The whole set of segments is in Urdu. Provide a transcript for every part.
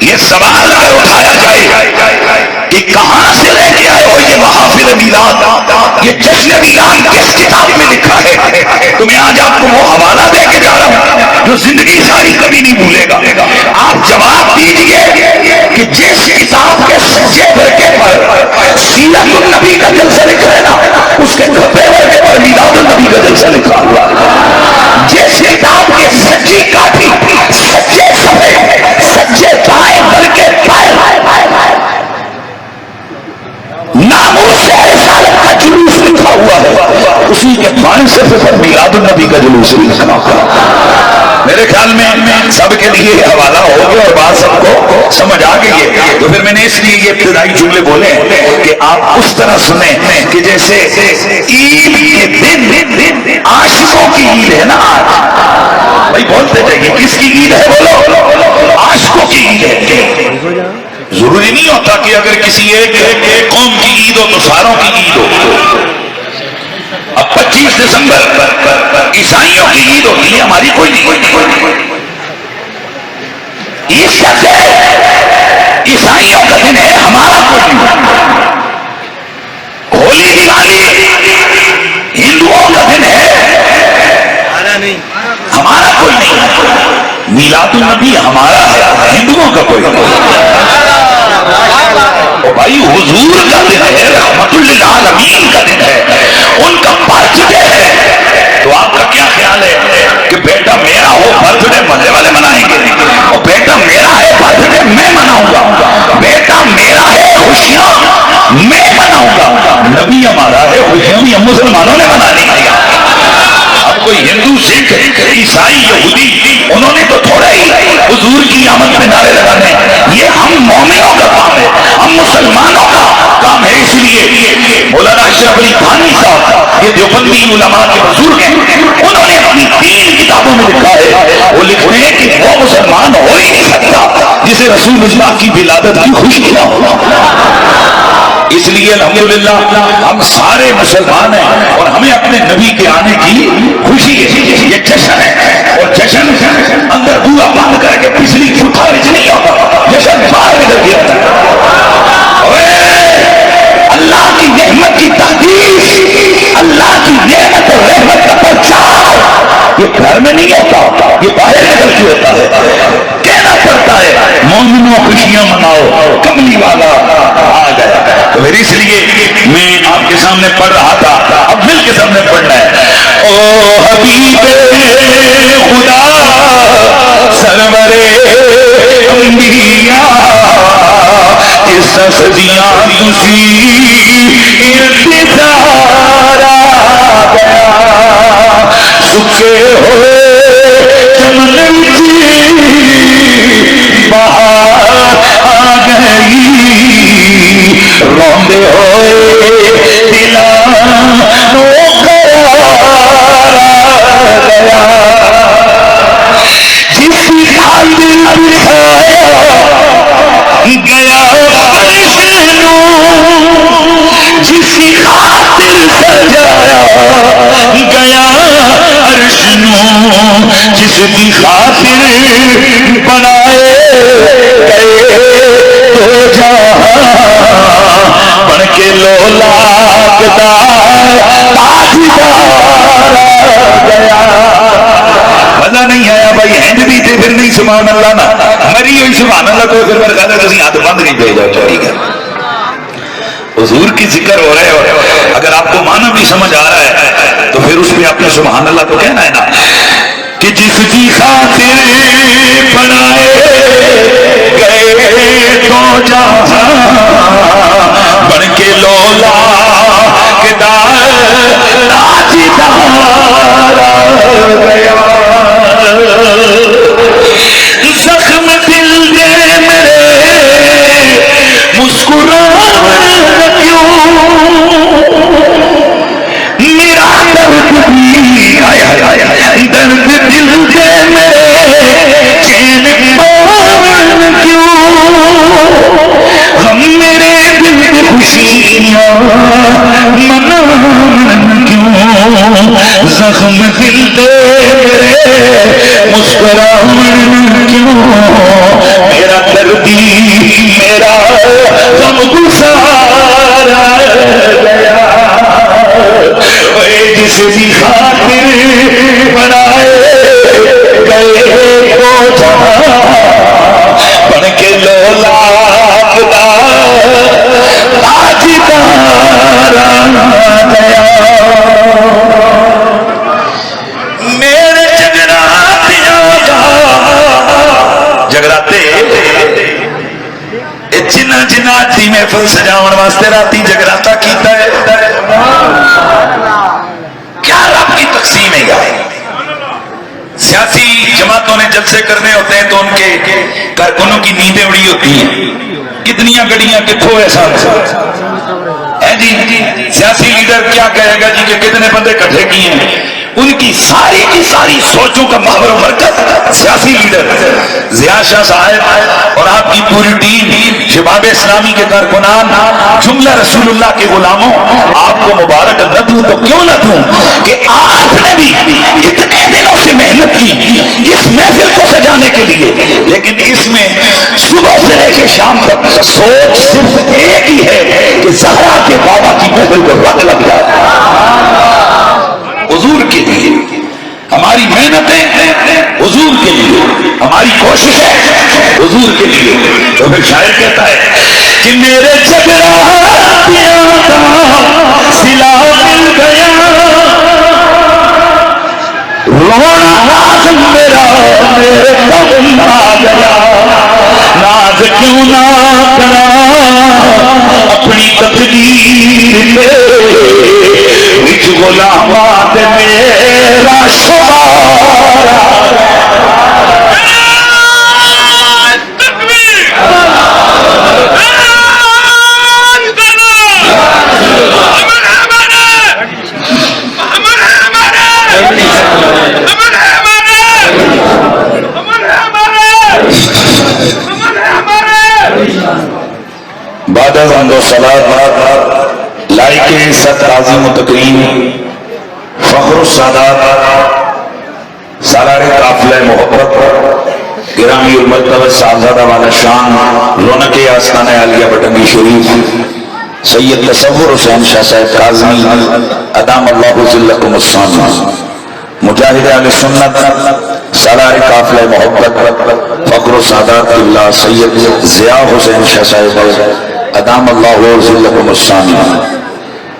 یہ سوال اگر اٹھایا جائے کہ کہاں سے لے کے آئے ہو یہ محافل میلاد، یہ جشن میلاد کس کتاب میں لکھا ہے، تو میں آج آپ کو وہ حوالہ دے کے جا رہا ہوں جو زندگی ساری کبھی نہیں بھولے گا۔ آپ جواب دیجئے کہ جس کتاب کے سچے ورقے پر سیرت النبی کا جلسہ لکھا ہے نا، اس کے کھپے ورقے پر میلاد النبی کا جلسہ لکھا ہوا ہے۔ جس کتاب کے سچی کاپی، سچے صفحے، سچے دائیں ورقے پر ناموس رسالت کا جلوس لکھا ہوا ہے، اسی کے بائیں صفحے پر میلاد النبی کا جلوس لکھا ہوا ہے۔ میرے خیال میں سب کے لیے یہ حوالہ ہو گیا اور بات سب کو سمجھ آ گئی ہے۔ تو پھر میں نے اس لیے یہ ابتدائی جملے بولے کہ آپ اس طرح سنیں کہ جیسے عید کے دن عاشقوں کی عید ہے نا، آج بھائی بولتے جائیے کس کی عید ہے، بولو عاشقوں کی عید ہے۔ ضروری نہیں ہوتا کہ اگر کسی ایک قوم کی عید ہو تو ساروں کی عید ہو۔ اب 25 دسمبر عیسائیوں کی عید ہوتی ہے، ہماری کوئی نہیں۔ عید کا دن عیسائیوں کا دن ہے، ہمارا کوئی نہیں۔ ہولی دیوالی ہندوؤں کا دن ہے، ہمارا کوئی نہیں۔ میلاد النبی ہمارا ہے، ہندوؤں کا کوئی نہیں۔ بھائی حضور کا دن ہے، رحمت للعالمین کا دن ہے، ان کا برتھ ڈے ہے، تو آپ کا کیا خیال ہے کہ بیٹا میرا ہو برتھ ڈے محلے والے منائیں گے، اور بیٹا میرا ہے برتھ ڈے میں مناؤں گا، بیٹا میرا ہے خوشیاں میں مناؤں گا، نبی ہمارا ہے خوشیاں بھی ہم مسلمانوں نے منانی ہے۔ اب کوئی ہندو سکھ عیسائی یہودی انہوں نے تو تھوڑا ہی حضور کی آمد پہ نعرے لگانے، یہ ہم مومنوں کا کام ہے، ہم مسلمانوں کا کام ہے۔ اس لیے مولانا اشرف علی تھانوی صاحب یہ دیوبندی علماء کے بزرگ ہیں، انہوں نے اپنی 3 کتابوں میں لکھا ہے، وہ لکھتے ہیں کہ وہ مسلمان ہو ہی نہیں سکتا جسے رسول اللہ کی ولادت کی خوشی نہ ہو۔ اس لیے الحمدللہ ہم سارے مسلمان ہیں اور ہمیں اپنے نبی کے آنے کی خوشی ہے، یہ جشن ہے، اور جشن اندر بوا بند کر کے پچھلی چھٹا رچ نہیں ہوتا، جشن باہر نکل گیا۔ اللہ کی نعمت کی تحدیث، اللہ کی نعمت اور رحمت کا پرچار یہ گھر میں نہیں ہوتا، یہ باہر نکل کے ہوتا ہے۔ کہنا پڑتا ہے مومنوں خوشیاں مناؤ، کملی والا آ گیا۔ تو پھر اس لیے میں آپ کے سامنے پڑھ رہا تھا، اب مل کے سامنے پڑھنا ہے۔ او حبیب خدا سرور انبیاء اس صدیاں تسی انتظار آ گیا، سکے ہوئے چمن بہار آ گئی، روندے ہوئے دلانوں قرار آ گیا، جس خاطر بٹھایا گیا عرش نوں، جس خاطر سجایا گیا عرش نوں، جس کی خاطر بنائے گئے تو جہاں، بن کے لولاک دار تاجدار آ گیا۔ مزہ نہیں آیا بھائی، ہند بھی تھے پھر نہیں سبحان اللہ نا، مری ہوئی سبحان اللہ تو پھر میرے خیال ہے تسی ہاتھ بند نہیں پہ جاؤ چوری کر۔ حضور کی ذکر ہو رہے ہو، اگر آپ کو معنی بھی سمجھ آ رہا ہے تو پھر اس میں آپ نے سبحان اللہ تو کہنا ہے نا، کہ جس کی خاطر بنائے گئے تو جہاں، بن کے لولا کے دار تاجدار آ گیا، زخم دل دے میرے مسکرانا کیوں، میرا درد بھی درد دل دے میرے چین پاون کیوں، ہم میرے دل کی خوشیاں منان کیوں، زخم دل دے میرے مسکراون کیوں، میرا درد دردی میرا غم گسارا گیا جس کی خاطر بنائے گئے وہ جہاں بن کے لولا گیا میرے جگراتے جنہ جنہ آتی محفل سجاون واسطے راتی جگراتا کیتا ہے کیا رب کی تقسیم ہے یار سیاسی جماعتوں نے جلسے کرنے ہوتے ہیں تو ان کے کارکنوں کی نیندیں اڑی ہوتی ہیں کتنی گڑیاں کتوں ایسا جی سیاسی لیڈر کیا کہے گا جی کہ کتنے بندے کٹھے کیے ہیں ان کی ساری سوچوں کا محور و مرکز سیاسی لیڈر ضیاء شاہ صاحب اور آپ کی پوری ٹیم شباب اسلامی کے کارکنان جملہ رسول اللہ کے غلاموں آپ کو مبارک نہ دوں تو کیوں نہ دوں کہ آپ نے بھی اتنے دنوں سے محنت کی اس محفل کو سجانے کے لیے لیکن اس میں صبح سے لے کے شام تک سوچ صرف ایک ہی ہے کہ زہرا کے بابا کی محفل کو وقت لگ جائے حضور کے لیے ہماری محنتیں حضور کے لیے ہماری کوششیں حضور کے لیے تو پھر شاعر کہتا ہے کہ میرے جگراتیاں کا سلا مل گیا رونا ناز میرا میرے قدم آ گیا ناز کیوں نہ کرا اپنی تقدیر میں وچ غلامات میرا شمارا بعد از حمد و صلات لائق صد تعظیم و تکریم فخر السادات سالار قافلہ محبت گرامی المرتبہ صاحبزادہ والا شان رونق آستانہ عالیہ بٹنگی شریف سید تصور حسین شاہ صاحب کاظمی ادام اللہ ذلکم السلام مجاہد اہل سنت سالار قافلہ محبت فخر السادات قبلہ سید ضیاء حسین شاہ صاحب ادام اللہ ذلکم السلام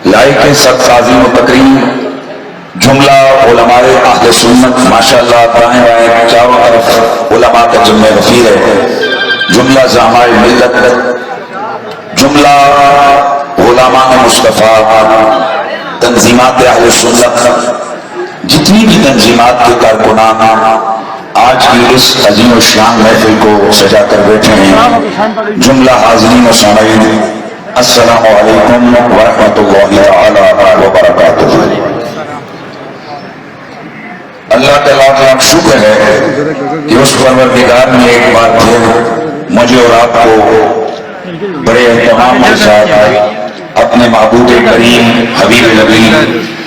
لائق صد تعظیم و تکریم جملہ علماء اہل سنت ماشاءاللہ دائیں بائیں چاروں طرف علماء کا جمع غفیر ہے جملہ زعماء ملت جملہ علماء مصطفیٰ تنظیمات اہل سنت جتنی بھی تنظیمات کے کارکنان آج کی اس عظیم و شان محفل کو سجا کر بیٹھے ہیں جملہ حاضرین و سامعین السلام علیکم ورحمۃ اللہ تعالی وبرکاتہ اللہ کا لاکھ لاکھ شکر ہے کہ اس پروردگار نے ایک بار پھر مجھے اور آپ کو بڑے اہتمام کے ساتھ اپنے معبود کریم حبیب نبی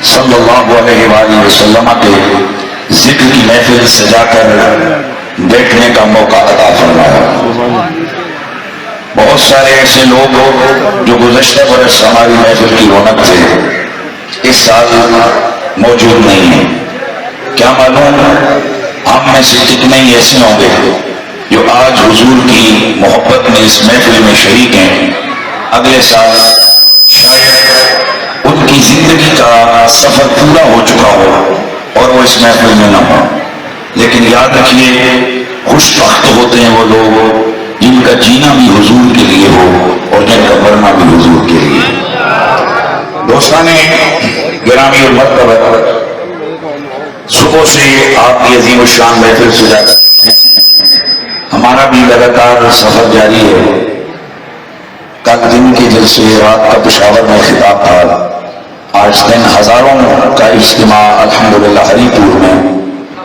صلی اللہ علیہ وآلہ وسلم کے ذکر کی محفل سجا کر دیکھنے کا موقع عطا فرمایا بہت سارے ایسے لوگ جو گزشتہ برس ہماری محفل کی رونق تھے اس سال موجود نہیں ہیں کیا معلوم ہم میں سے کتنے ہی ایسے ہوں گے جو آج حضور کی محبت میں اس محفل میں شریک ہیں اگلے سال شاید ان کی زندگی کا سفر پورا ہو چکا ہو اور وہ اس محفل میں نہ ہو لیکن یاد رکھیے خوش بخت ہوتے ہیں وہ لوگ جن کا جینا بھی حضور کے لیے ہو اور جن کا مرنا بھی حضور کے لیے دوستان گرامی اور مرتبہ صبح سے آپ کی عظیم الشان محفل سجا ہمارا بھی لگاتار سفر جاری ہے کل دن کے جلسے رات کا پشاور میں خطاب تھا آج دن ہزاروں کا اجتماع الحمدللہ ہری پور میں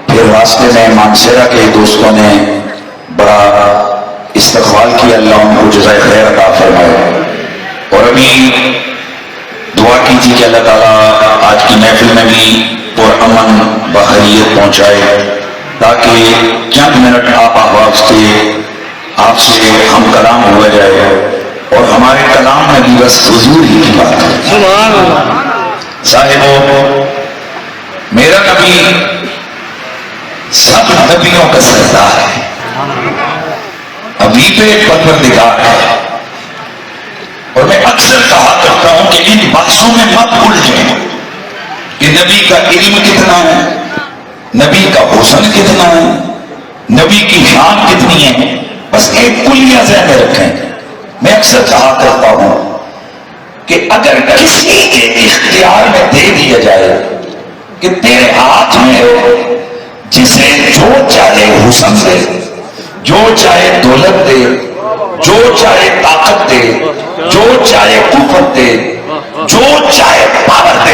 پھر راستے میں مانسیرا کے دوستوں نے بڑا استقبال کیا اللہ ان کو جزائے خیر عطا فرمائے اور ابھی دعا کی تھی کہ اللہ تعالیٰ آج کی محفل میں بھی پرامن بخیریت پہنچائے تاکہ چند منٹ آپ آواز کے آپ سے ہم کلام ہوا جائے اور ہمارے کلام میں بھی بس حضور ہی کی بات ہے. صاحبو، میرا نبی سب نبیوں کا سردار ہے، حبیب پروردگار ہے. اور میں اکثر کہا کرتا ہوں کہ ان بحثوں میں مت الجھیں کہ نبی کا علم کتنا ہے، نبی کا حسن کتنا ہے، نبی کی شان کتنی ہے. بس ایک کلیہ ذہن میں رکھیں. میں اکثر کہا کرتا ہوں کہ اگر کسی کے اختیار میں دے دیا جائے کہ تیرے ہاتھ میں جسے جو چاہے حسن دے، جو چاہے دولت دے، جو چاہے طاقت دے، جو چاہے قوت دے، جو چاہے پاور دے،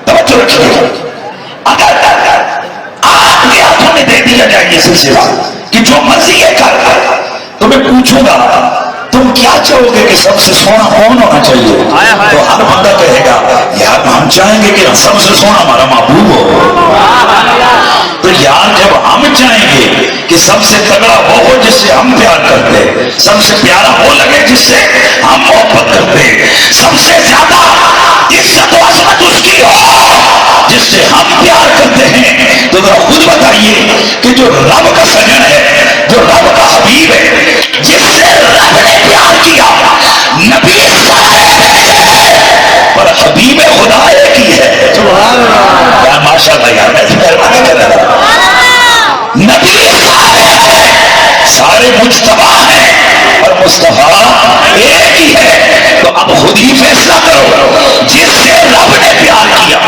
توجہ رکھیے، اگر آپ کے ہاتھوں میں دے دیا جائے یہ سلسلہ کہ جو مرضی ہے کر، تو میں پوچھوں گا تم کیا چاہو گے کہ سب سے سونا کون ہونا چاہیے؟ تو ہر بندہ کہے گا یار ہم چاہیں گے کہ سب سے سونا ہمارا محبوب ہو. تو یار جب ہم چاہیں گے کہ سب سے تگڑا وہ ہو جس سے ہم پیار کرتے، سب سے پیارا وہ لگے جس سے ہم محبت کرتے، سب سے زیادہ عزت و عظمت اس کی ہو جس سے ہم پیار کرتے ہیں، تو ذرا خود بتائیے کہ جو رب کا سجن ہے، جو رب کا حبیب ہے، جس سے رب نے پیار کیا، نبی پر حبیب خدا ایک ہی ہے. یار ماشاء اللہ، یار میں مہربانی کر رہا ہوں. نبی سارے مجتبی ہیں اور مصطفیٰ ایک ہی ہے. تو اب خود ہی فیصلہ کرو، جس سے رب نے پیار کیا،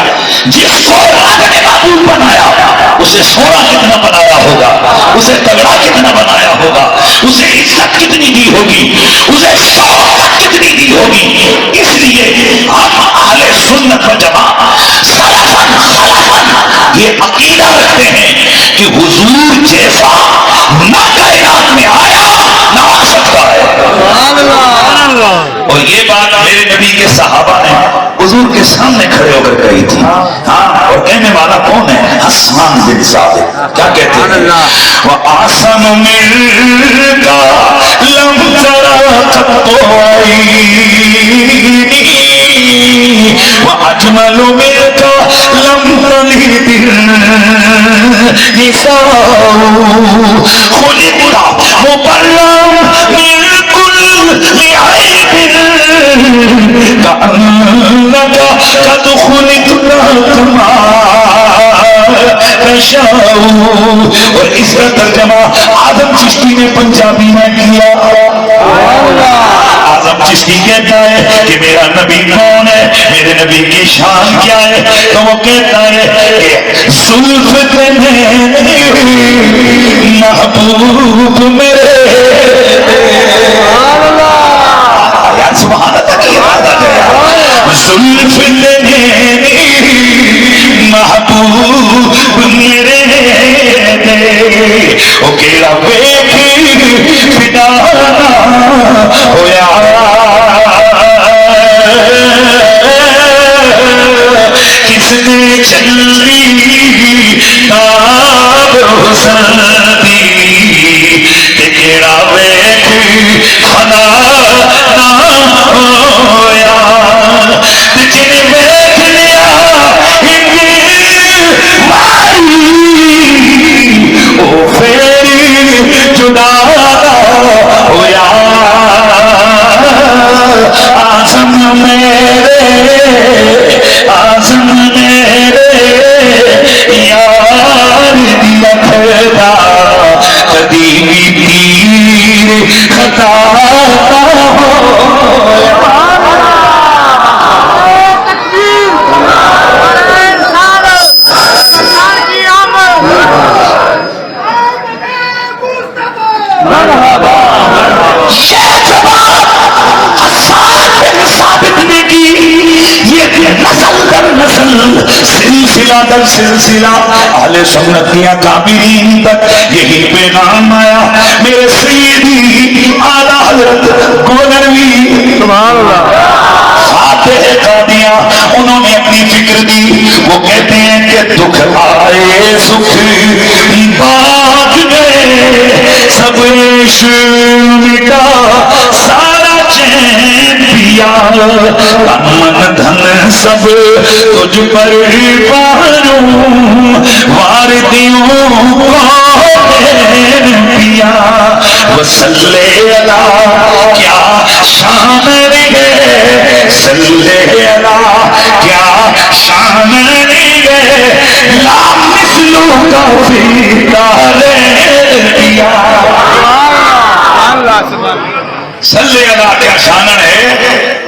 جس کو رب نے محبوب بنایا، اسے سونا کتنا بنایا ہوگا، اسے تگڑا کتنا بنایا ہوگا، اسے عزت کتنی دی ہوگی، اسے شوقت کتنی دی ہوگی. اس لیے ہم اہل سنت و جماعت سلفاً خلفاً یہ عقیدہ رکھتے ہیں کہ حضور جیسا نہ کائنات میں آیا نہ آ سکتا ہے. اور یہ بات میرے نبی کے صحابہ نے حضور کے سامنے کھڑے ہو کر کہی تھی. ہاں، اور کہنے والا کون ہے؟ حسان بن ثابت. کیا کہتے ہیں؟ وَآسَنُ مِنْكَ لَمْ تَرَ قَطُّ عَيْنِي وَأَجْمَلُ مِنْكَ لَمْ تَلِدِ النِّسَاءُ خُلِقْتَ مُبَرًّا مِنْ كُلِّ عَيْبٍ كَأَنَّكَ قَدْ خُلِقْتَ كَمَا تشاء. اور اس کا ترجمہ اعظم چشتی نے پنجابی میں کیا. اعظم چشتی کہتا ہے کہ میرا نبی کون ہے، میرے نبی کی شان کیا ہے؟ تو وہ کہتا ہے کہ زلف محبوب میرے. سبحان اللہ کی ارادہ ہے. زلف محبوب میرے دے او کیڑا ویکھ فدا ہویا، کس نے چلی تاب حسن دی تے کیڑا ویکھ فدا ہویا، جن ویکھ لیا او پھر جدا ہویا. آزم میرے یار دی رکھدا کدی بھی تیر خطا سلسلہ در سلسلہ اہل سنت یا کابرین تک یہی پیغام آیا. میرے سیدی اعلیٰ حضرت گولروی فاتح قادیاں، انہوں نے اپنی فکر دی. وہ کہتے ہیں کہ دکھ آئے سکھ باغ میں سب عشق مٹا سارا چین پیا من دھن سب تجھ پر باروں واردیوں کو پیا وصلی اللہ کیا شان ہے صلی اللہ کیا شان ہے لا مثلو کا فی دارین صلی اللہ کیا شان ہے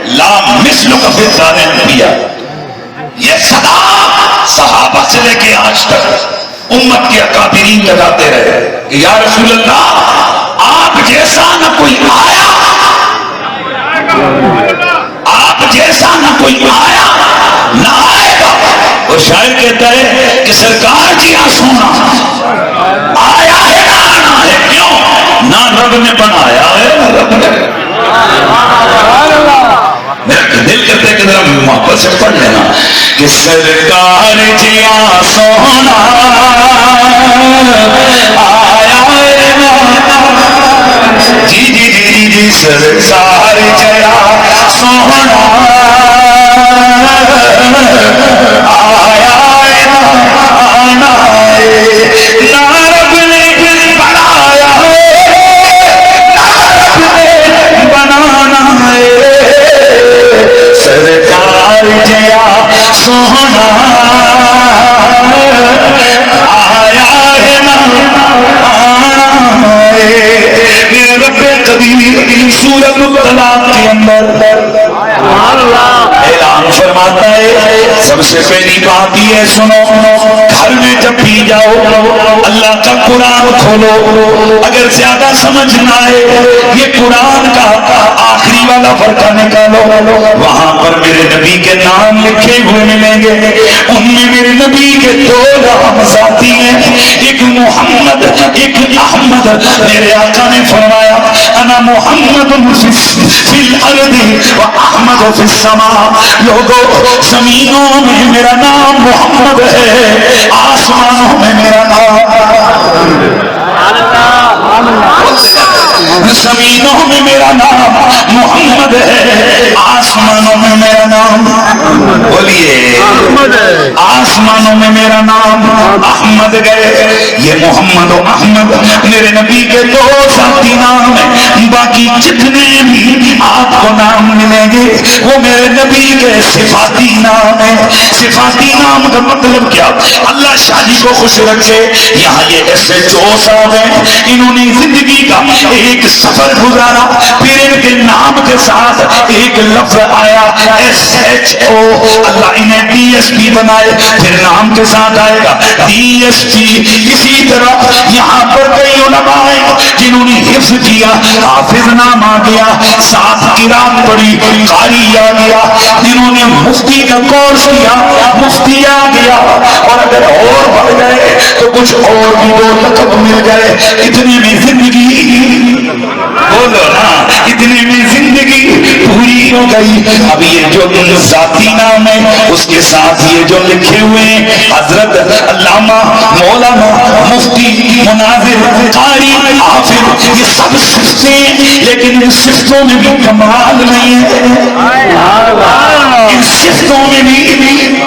لا مثلو کا فی دارین پیا. یہ صدا صحابہ سے لے کے آج تک امت کے اکابرین لگاتے رہے کہ یا رسول اللہ آپ جیسا نہ کوئی آیا, آپ جیسا نہ کوئی آیا نہ آئے گا. اور شاعر کہتا ہے کہ سرکار جی آسونا آیا ہے نہ آنا ہے, کیوں نہ رب نے بنایا ہے نہ رب نے. دل کرتے کہ ذرا محبت سے پڑھ لینا کہ سرکار جی آسونا آیا ہے نہ, جی جی جی جی سرکار جیا سونا آیا ہے نہ آنا ہے, نہ رب نے بنایا ہے نہ رب نے بنانا ہے. سرکار جیا سونا آیا ہے نہ آنا ہے. میرے رب قدیر سورۃ الطلاق کے اندر اعلان فرماتا ہے سب سے پہلی بات یہ سنو, گھر میں جب بھی جاؤ اللہ کا قرآن کھولو, اگر زیادہ سمجھ نہ آئے یہ قرآن کا آخری والا فرقہ نکالو, وہاں پر میرے نبی کے نام لکھے ہوئے ملیں گے. ان میں میرے نبی کے 2 نام ذاتی ہیں, ایک محمد ایک احمد. میرے آقا نے فرمایا انا محمد فی الارض و احمد فی السماء. لوگوں زمینوں میں میرا نام محمد ہے, آسمانوں میں میرا نام, زمینوں میں میرا نام محمد ہے, آسمانوں میں میرا نام, بولیے آسمانوں میں میرا نام احمد گئے. یہ محمد و احمد میرے نبی کے 2 ذاتی نام ہیں, باقی جتنے بھی آپ کو نام ملیں گے وہ میرے نبی کے صفاتی نام ہیں. صفاتی نام کا مطلب کیا, اللہ شادی کو خوش رکھے. یہاں یہ ایسے 2 صاحب ہیں انہوں نے زندگی کا ایک سفر گزارا, پھر ان کے نام کے ساتھ ایک لفظ آیا SHO, اللہ انہیں DSP بنائے, پھر نام کے ساتھ آئے گا DSP. اسی طرح یہاں پر کئی علماء ہیں جنہوں نے حفظ کیا, حافظ نام آ گیا, 7 قرات پڑھی قاری آ گیا, جنہوں نے مفتی کا کورس کیا مفتی آ گیا, اور اگر اور بڑھ گئے تو کچھ اور بھی 2 لقب مل گئے. اتنے میں زندگی بولو نا, اتنے میں زندگی پوری ہو گئی. اب یہ جو ذاتی نام ہے اس کے ساتھ یہ جو لکھے ہوئے ہیں حضرت علامہ مولانا مفتی مناظر قاری حافظ, یہ سب صفتیں ہیں, لیکن ان صفتوں میں بھی کمال نہیں ہے. ان صفتوں میں بھی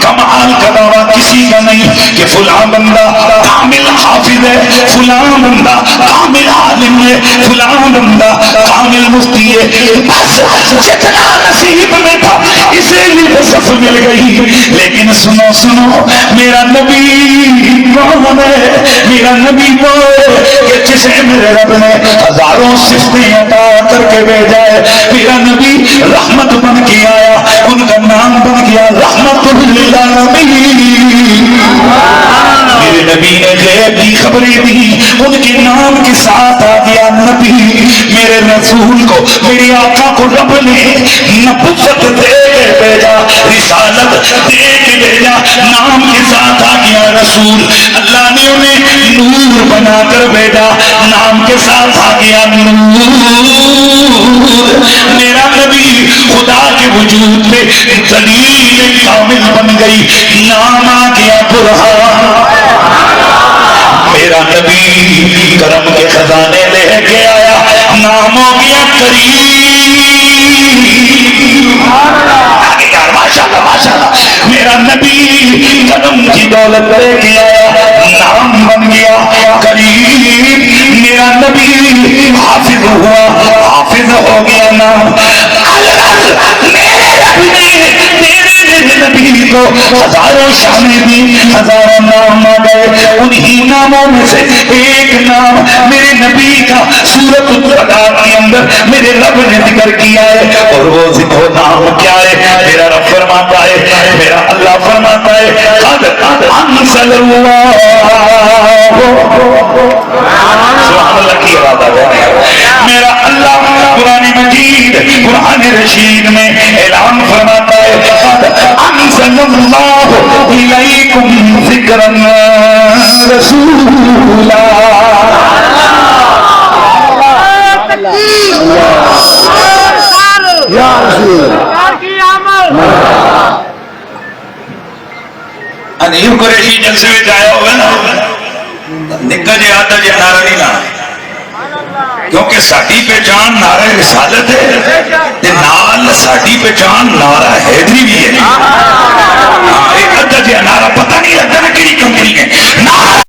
کمال کا دعویٰ کسی کا نہیں کہ فلاں بندہ کامل حافظ ہے, فلاں بندہ کامل عالم ہے, فلاں بندہ کامل مفتی ہے. بس جتنا نصیب میں تھا اسے لیے صف مل گئی. لیکن سنو سنو, میرا نبی کون ہے, میرا نبی وہ ہے کہ جسے میرے رب نے ہزاروں صفتیں عطا کر کے بھیجا ہے. میرا نبی رحمت بن کے آیا, ان کا نام بن گیا رحمت للعالمین. میرے نبی نے غیب کی خبریں دی, ان کے نام کے ساتھ آ گیا نبی. میرے رسول کو میرے آقا کو رب نے نبوت دے کے بھیجا, رسالت دے کے بھیجا, نام کے ساتھ آ گیا رسول. اللہ نے انہیں نور بنا کر بھیجا, نام کے ساتھ آ گیا نور. میرا نبی خدا کے وجود میں دلیل کامل بن گئی, نام آ گیا برہان. میرا نبی کرم کے خزانے لے کے آیا، نام ہو گیا کریم۔ ماشاءاللہ ماشاءاللہ، میرا نبی کرم کی دولت لے کے آیا، نام بن گیا کریم۔ میرا نبی حافظ ہوا، حافظ ہو گیا نام۔ میرے نبی کو ہزاروں شانیں دی، ہزاروں نام آ گئے، انہی ناموں میں سے ایک نام میرے نبی کا سورۃ الطلاق کے اندر میرے رب نے ذکر کیا ہے، اور وہ ذکر نام کیا ہے؟ میرا رب فرماتا ہے، میرا اللہ فرماتا ہے، قد انزل اللہ، سبحان اللہ کی آواز آ جائے، میرا اللہ قرآن مجید قرآن رشید میں اعلان فرماتا ہے، قد انزل اللہ الیکم ذکرا رسولا۔ انیب قریشی جلسے میں آیا ہوگا نا، نکا جی آتا جی نعرہ نہیں لانا، کیونکہ ساڈی پہچان نعرہ رسالت ہے، نال ساڈی پہچان نعرہ حیدری بھی ہے۔ ایک ادھا جی نعرہ پتہ نہیں لگتا نا کیڑی کمپنی ہے، نعرہ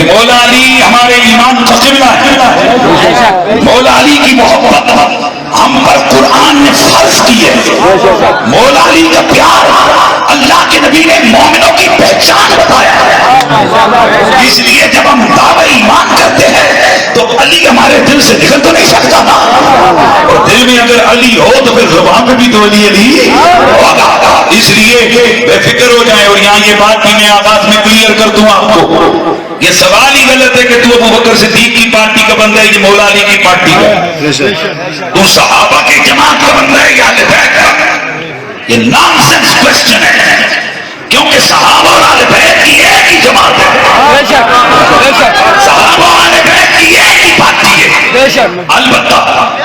مولا علی ہمارے ایمان کا قبلہ ہے، مولا علی کی محبت ہم پر قرآن نے فرض کی ہے، مولا علی کا پیار اللہ کے نبی نے مومنوں کی پہچان بتایا ہے، اس لیے جب ہم دعوی ایمان کرتے ہیں تو علی ہمارے دل سے نکل تو نہیں سکتا نا، اور دل میں اگر علی ہو تو پھر زبان پہ بھی تو علی ہوگا، اس لیے بے فکر ہو جائے۔ اور یہاں یہ بات بھی میں آغاز میں کلیئر کر دوں آپ کو، یہ سوال ہی غلط ہے کہ تو ابو بکر صدیق کی پارٹی کا بندہ ہے کہ مولا علی کی پارٹی کا، تو صحابہ کی جماعت کا بندہ ہے یا اہل بیت کا، یہ نان سینس کوسچن ہے، کیونکہ صحابہ اور اہل بیت کی ایک ہی جماعت ہے، صحابہ اور اہل بیت کی ایک ہی پارٹی ہے۔ البتہ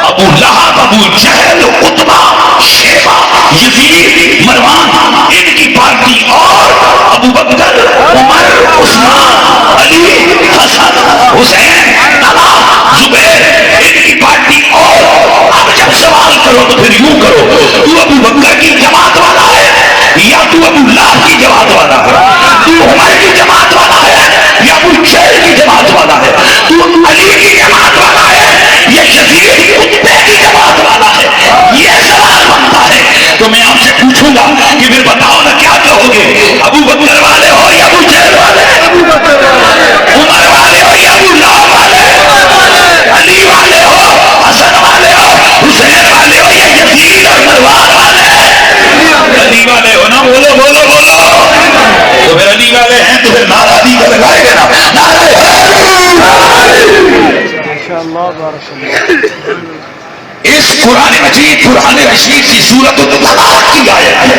ابو لہب، ابو جہل، عتبہ، شیبہ، یزید، مروان، ان کی پارٹی اور ابو بکر، عمر، عثمان، علی، حسن، حسین، طلحہ، زبیر، ان کی پارٹی اور۔ اب جب سوال کرو تو پھر یوں کرو، تو ابو بکر کی جماعت والا ہے یا تو ابو لہب کی جماعت والا ہے، تو عمر کی جماعت والا ہے یا ابو جہل کی جماعت والا ہے، تو علی کی جماعت والا ہے یا یزید عتبہ کی جماعت والا ہے؟ یہ سوال بنتا ہے۔ تو میں آپ سے پوچھوں گا کہ پھر بتاؤ نا کیا کہو گے، ابو بکر والے ہو یا ابو جہل والے، عمر والے ہو یا ابو لہب والے، علی والے ہو، حسن والے ہو، حسین والے ہو یا یزید اور مروان والے؟ علی والے ہو نا، بولو بولو بولو۔ تو پھر علی والے ہیں تو پھر نعرہ علی کا لگائے گا نا، نعرہ اس قرآن مجید قرآن رشید کی سورۃ الطلاق کی آیت ہے،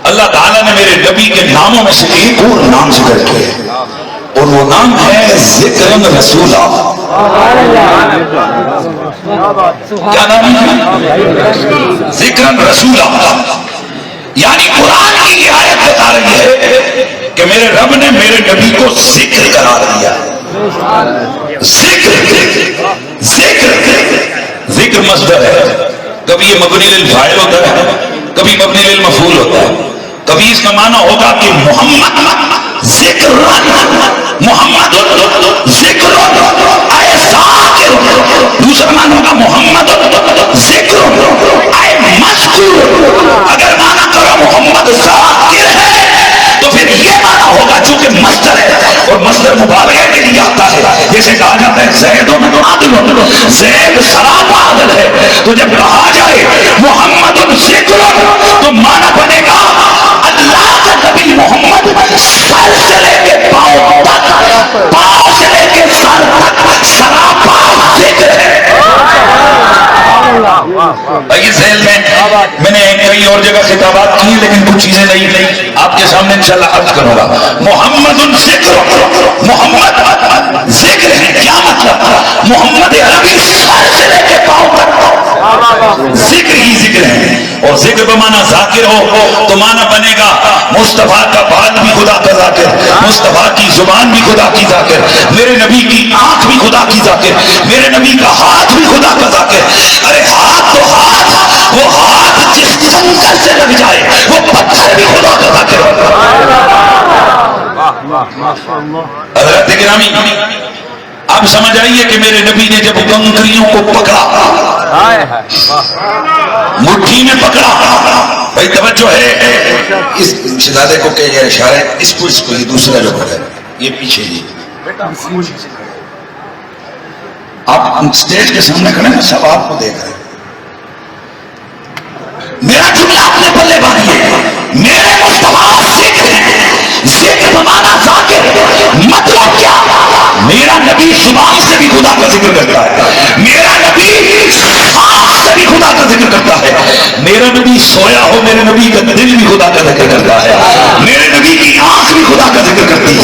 اللہ تعالیٰ نے میرے نبی کے ناموں میں سے ایک اور نام ذکر کیا، اور وہ نام ہے ذکر رسولہ۔ کیا نام ہے؟ ذکر رسولہ، یعنی قرآن کی یہ آیت بتا رہی ہے کہ میرے رب نے میرے نبی کو ذکر قرار دیا۔ ذکر مصدر ہے، کبھی یہ مبنی للفاعل ہوتا ہے، کبھی مبنی للمفعول ہوتا ہے، کبھی اس کا معنی ہوگا کہ محمد ذکر، محمد ذکر اے ذاکر، دوسرا معنی ہوگا محمد ذکر اے مذکور۔ اگر معنی کرو محمد ذاکر ہے تو پھر یہ معنی ہوگا چونکہ مصدر ہے، اور مصدر مبالغہ کے لیے آتا ہے، جیسے کہا جاتا ہے زید عادل، زید سراپا عادل ہے، تو جب کہا جائے محمد ذکر تو معنی بنے گا اللہ کا نبی محمد سر سے لے کے پاؤں تک، پاؤں سے لے کے سر تک سراپا ذکر ہے۔ بھائی سیل میں نے کئی اور جگہ خطابات کی لیکن کچھ چیزیں نہیں آپ کے سامنے انشاءاللہ عرض کروں گا. محمد ذکر، محمد ذکر ہے. کیا مطلب؟ محمد عربی سر سے لے کے پاؤں تک ذکر ہی ذکر ہے. اور ذکر بمانا ذاکر ہو تو مانا بنے گا مصطفیٰ کا بال بھی خدا کا ذاکر، مصطفیٰ کی زبان بھی خدا کی ذاکر، میرے نبی کی آنکھ بھی خدا کی ذاکر، میرے نبی کا ہاتھ بھی خدا کا ذاکر. ارے ہاتھ تو ہاتھ، وہ ہاتھ جس کنکر سے لگ جائے وہ پتھر بھی خدا کا ذاکر ہوگا. حضرت گرامی اب سمجھ آئیے کہ میرے نبی نے جب کنکریوں کو پکڑا، مٹھی میں پکڑا. بھائی توجہ ہے، اس شہزادے کو کہ یہ اشارہ اس کو یہ دوسرا جو ہے یہ پیچھے جی آپ اسٹیج کے سامنے کھڑے ہیں، سب آپ کو دیکھ رہے ہیں. میرا جملہ اپنے پلے باندھیے. میرے مصطفیٰ ذکر ہے، ذکر بمانا ذاکر. مطلب کیا؟ میرا نبی زبان سے بھی خدا کا ذکر کرتا ہے، میرا نبی سانس سے بھی خدا کا ذکر کرتا ہے. میرا نبی سویا ہو میرے نبی کا دل بھی خدا کا ذکر کرتا ہے، میرے نبی کی آنکھ بھی خدا کا ذکر کرتی ہے.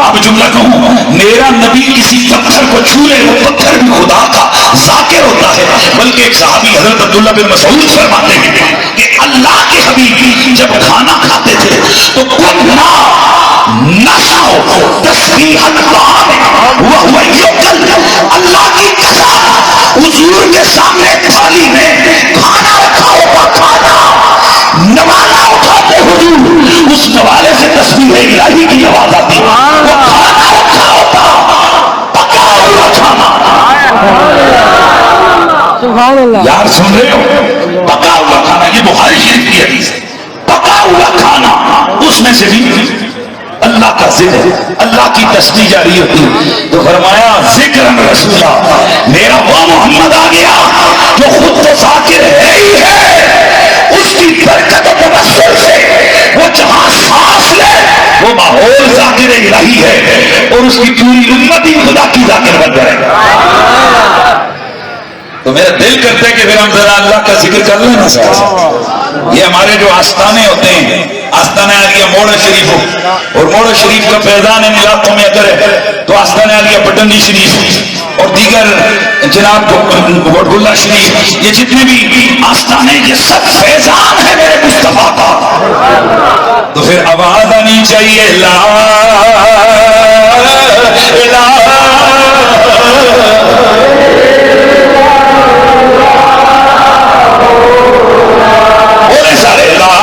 اب جملہ کہوں، میرا نبی کسی پتھر کو چھو لے وہ پتھر بھی خدا کا ذاکر ہوتا ہے. بلکہ ایک صحابی حضرت عبداللہ بن مسعود فرماتے ہیں کہ اللہ کے حبیب جب کھانا کھاتے تھے تو کنا نسو تسبیح الطعام وہو یقل. اللہ کی قسم حضور کے سامنے تھالی میں کھانا رکھا ہوتا، کھانا نوالا اٹھاتے حضور، اس نوالے سے تسبیح الہی کی آواز آتی. وہ کھانا رکھا ہوتا، پکا ہوا کھانا. سبحان اللہ. یار سن رہے ہو؟ پکا ہوا کھانا، یہ بخاری شریف کی حدیث ہے. پکا ہوا کھانا، اس میں سے بھی اللہ کا ذکر، اللہ کی تسبیح جاری ہوتی. تو فرمایا ذکر رسولہ، میرا وہ محمد آ گیا جو خود تو ذاکر ہے ہی ہے، اس کی برکت و تبصر سے وہ جہاں سانس لے وہ ماحول ذاکر الہی ہے اور اس کی پوری امت ہی خدا کی ذاکر بن جائے. تو میرا دل کرتا ہے کہ پھر ہم ذرا اللہ کا ذکر کر لیں نا ساتھ. یہ ہمارے جو آستانے ہوتے ہیں، آستانہ عالیہ موڑا شریف ہو اور موڑا شریف کا فیضان ان علاقوں میں اگر ہے تو آستانہ عالیہ پٹنڈی شریف اور دیگر جناب وڈگلہ شریف، یہ جتنے بھی آستانے یہ سب فیضان ہے میرے مصطفیٰ کا. تو پھر آواز آنی چاہیے لا الہ بولے سارے لا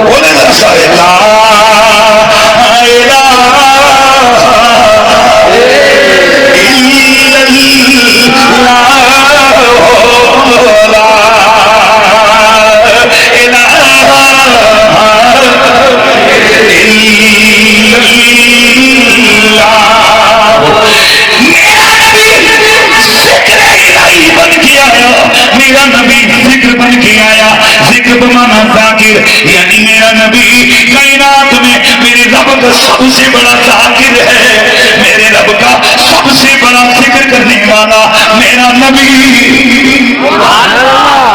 بولے ذرا سارے لا میرا نبی ذکر بن کے آیا. ذکر بمانا ذاکر، یعنی میرا نبی کائنات میں میرے رب کا سب سے بڑا ذاکر ہے، میرے رب کا سب سے بڑا ذکر کرنے والا میرا نبی،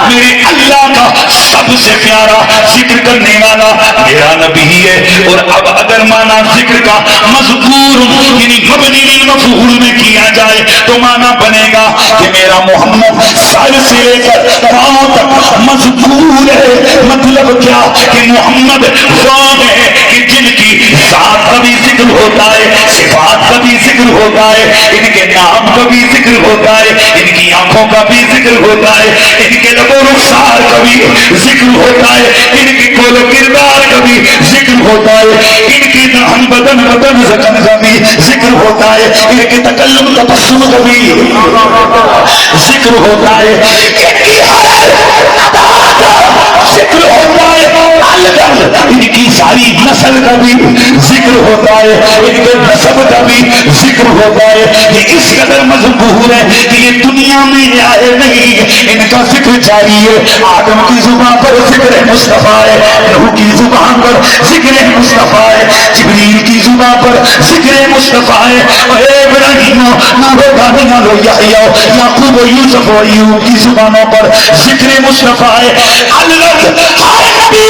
میرے اللہ کا سب سے پیارا ذکر کرنے والا میرا نبی ہے. اور اب اگر مانا ذکر کا مذکور یعنی مبنی للمفعول میں کیا جائے تو مانا بنے گا کہ میرا محمد سر سے لے کر پاؤں تک مذکور ہے. مطلب کیا کہ محمد وہ ہے کہ جن کی ذات کا بھی ذکر ہوتا ہے، صفات کا بھی ذکر ہوتا ہے، ان کے نام کا بھی ذکر ہوتا ہے، ان کی آنکھوں کا بھی ذکر ہوتا ہے، ان کے لب و رخسار کا بھی ذکر ہوتا ہے، ان کے قول و کردار کا بھی ذکر ہوتا ہے، ان کی دہن بدن زکن کا بھی ذکر ہوتا ہے، ان کے تکلم تبسم کا بھی ذکر ہوتا ہے، ان کی ذکر ہوتا ہے، ان کی ساری نسل کا بھی ذکر ہوتا ہے، ان کے نسب کا بھی ذکر ہوتا ہے. یہ اس قدر مذکور ہے کہ یہ دنیا میں آئے نہیں، ان کا ذکر جاری ہے. آدم کی زبان پر ذکر مصطفیٰ ہے، نوح کی زبان زبان پر ذکر مصطفیٰ ہے، جبریل کی زبان پر ذکر مصطفیٰ ہے، اے ابراہیم یعقوب و یوسف و ایوب کی زبانوں پر ذکر مصطفیٰ ہے۔ اللہ ہر نبی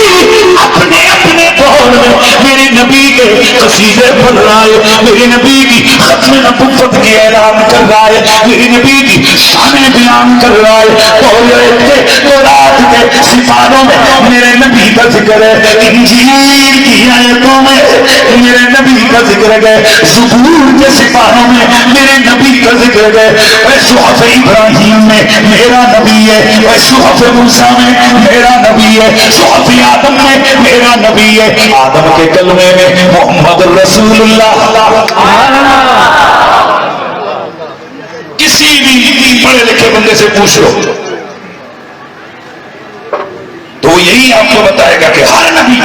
اپنے اپنے دور میں میرے نبی کے قصیدے پڑھ رہا ہے، میرے نبی کی ختم نبوت کے اعلان کر رہا ہے، میرے نبی کی شان بیان کر رہا ہے۔ تورات کے سفاروں میں میرے نبی کا ذکر ہے، انجیل کی آیتوں میں میرے نبی کا ذکر ہے، زبور کے سفاروں میں میرے نبی کا ذکر ہے، اے صحف ابراہیم میں میرا نبی ہے، اے صحف موسیٰ میں میرا نبی ہے، صحف آدم میں میرا نبی ہے، آدم کے کلمے میں محمد رسول اللہ۔ کسی بھی پڑھے لکھے بندے سے پوچھ لو تو یہی آپ کو بتائے گا کہ ہر نبی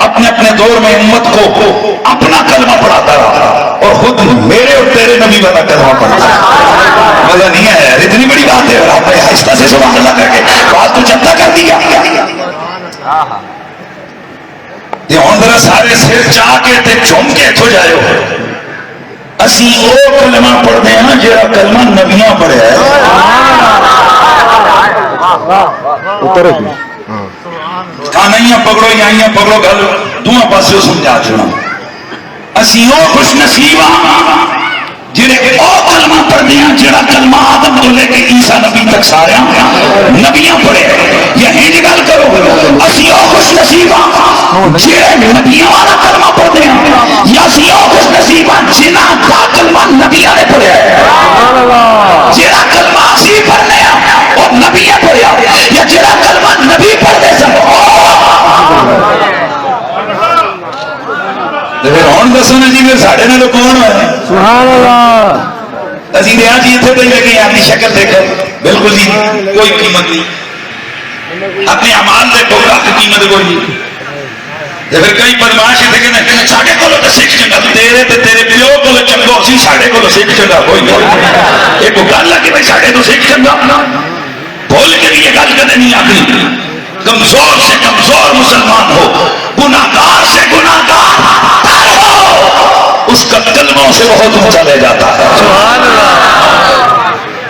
اپنے اپنے دور میں امت کو اپنا کلمہ پڑھاتا رہا اور خود میرے اور تیرے نبی والا کلمہ پڑھتا ہے۔ مزہ نہیں ہے یار، اتنی بڑی بات ہے، اور آپ نے آہستہ سے سبحان اللہ کر کے بات تو جنتا کر دیا۔ یہ ہوں ذرا سارے سر چاہ کے تے جھوم کے ہو جائے ہو، اسی وہ کلمہ پڑھتے ہیں جہاں کلمہ نبیاں پڑھے ہے۔ کانائیاں پکڑو یائیاں پکڑو گل دونوں پاسوں سمجھا چھوڑا، اسی وہ خوش نصیب جنہیں وہ کلمہ پڑھتے ہیں جہاں کلمہ آدم تو لے کے عیسیٰ نبی تک سارے نبیاں پڑھے۔ یہی گل کرو، اسی وہ خوش نصیب جنہیں نبیاں والا کلمہ پڑھتے ہیں، یا اسی وہ خوش نصیب جنہاں کا کلمہ نبیاں نے پڑھے، جنہاں کلمہ اسی پڑھنے ہیں اور نبیاں پڑھے، یا جنہاں کلمہ نبی پڑھتے سن۔ ہوں دسو نا جی ساڈے نال کون ہے؟ سبحان اللہ۔ اسی دیا جی اتنے تو لے کے اپنی شکل دیکھو، بالکل جی کوئی قیمت نہیں، اپنے اعمال دیکھو قیمت کوئی نہیں۔ پھر کئی بدماش اتنے کہتے ساڈے کولوں تو سکھ چنگا، تیرے تے تیرے پیو کولوں چنگا سی، ساڈے کولوں سکھ چنگا کوئی نہیں۔ ایک گل ہے کہ بھائی ساڈے تو سکھ چنگا، بھول کے بھی یہ گل کدے نہیں آتی۔ کمزور سے کمزور مسلمان ہو، گناہگار سے گناہگار ہو، اس کا کلموں سے بہت اونچا لے جاتا ہے۔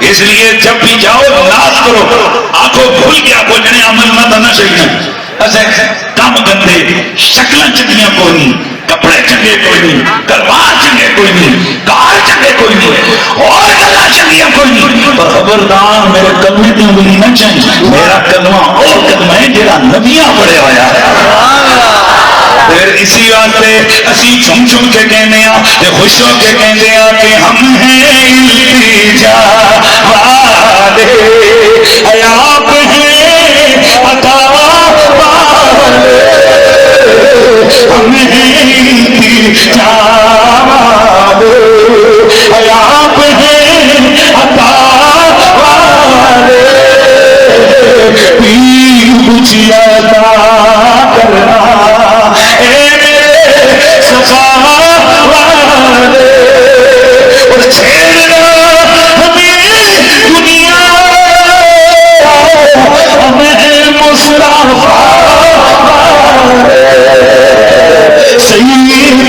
اس لیے جب بھی جاؤ ناز کرو، آنکھوں بھول گیا کوئی جنے عمل نہ تنا چاہیے، ایسے کام گندے، شکلیں چنگیاں کوئی نہیں، کپڑے چنگے کوئی نہیں، کروار چنگے کوئی نہیں، کار چنگے کوئی نہیں، اور گلا چنگیاں کوئی نہیں، پر خبردار میرے کلمے کی انگلی نہ چاہیے، میرا کلمہ اور کلمہ ہے جڑا نبیاں پڑھے ہوا ہے۔ پھر اسی واسطے اسی چھم چھم کے کہنے ہیں، خوش ہو کے کہنے ہیں کہ ہم ہیں التجا والے، آپ ہیں عطا والے، ہم ہیں التجا والے، آپ ہیں عطا والے، پیر کچھ عطا کرنا اے میرے صفا والے، اور چھیڑنا ہمیں دنیا ہمیں مصطفیٰ والے، سید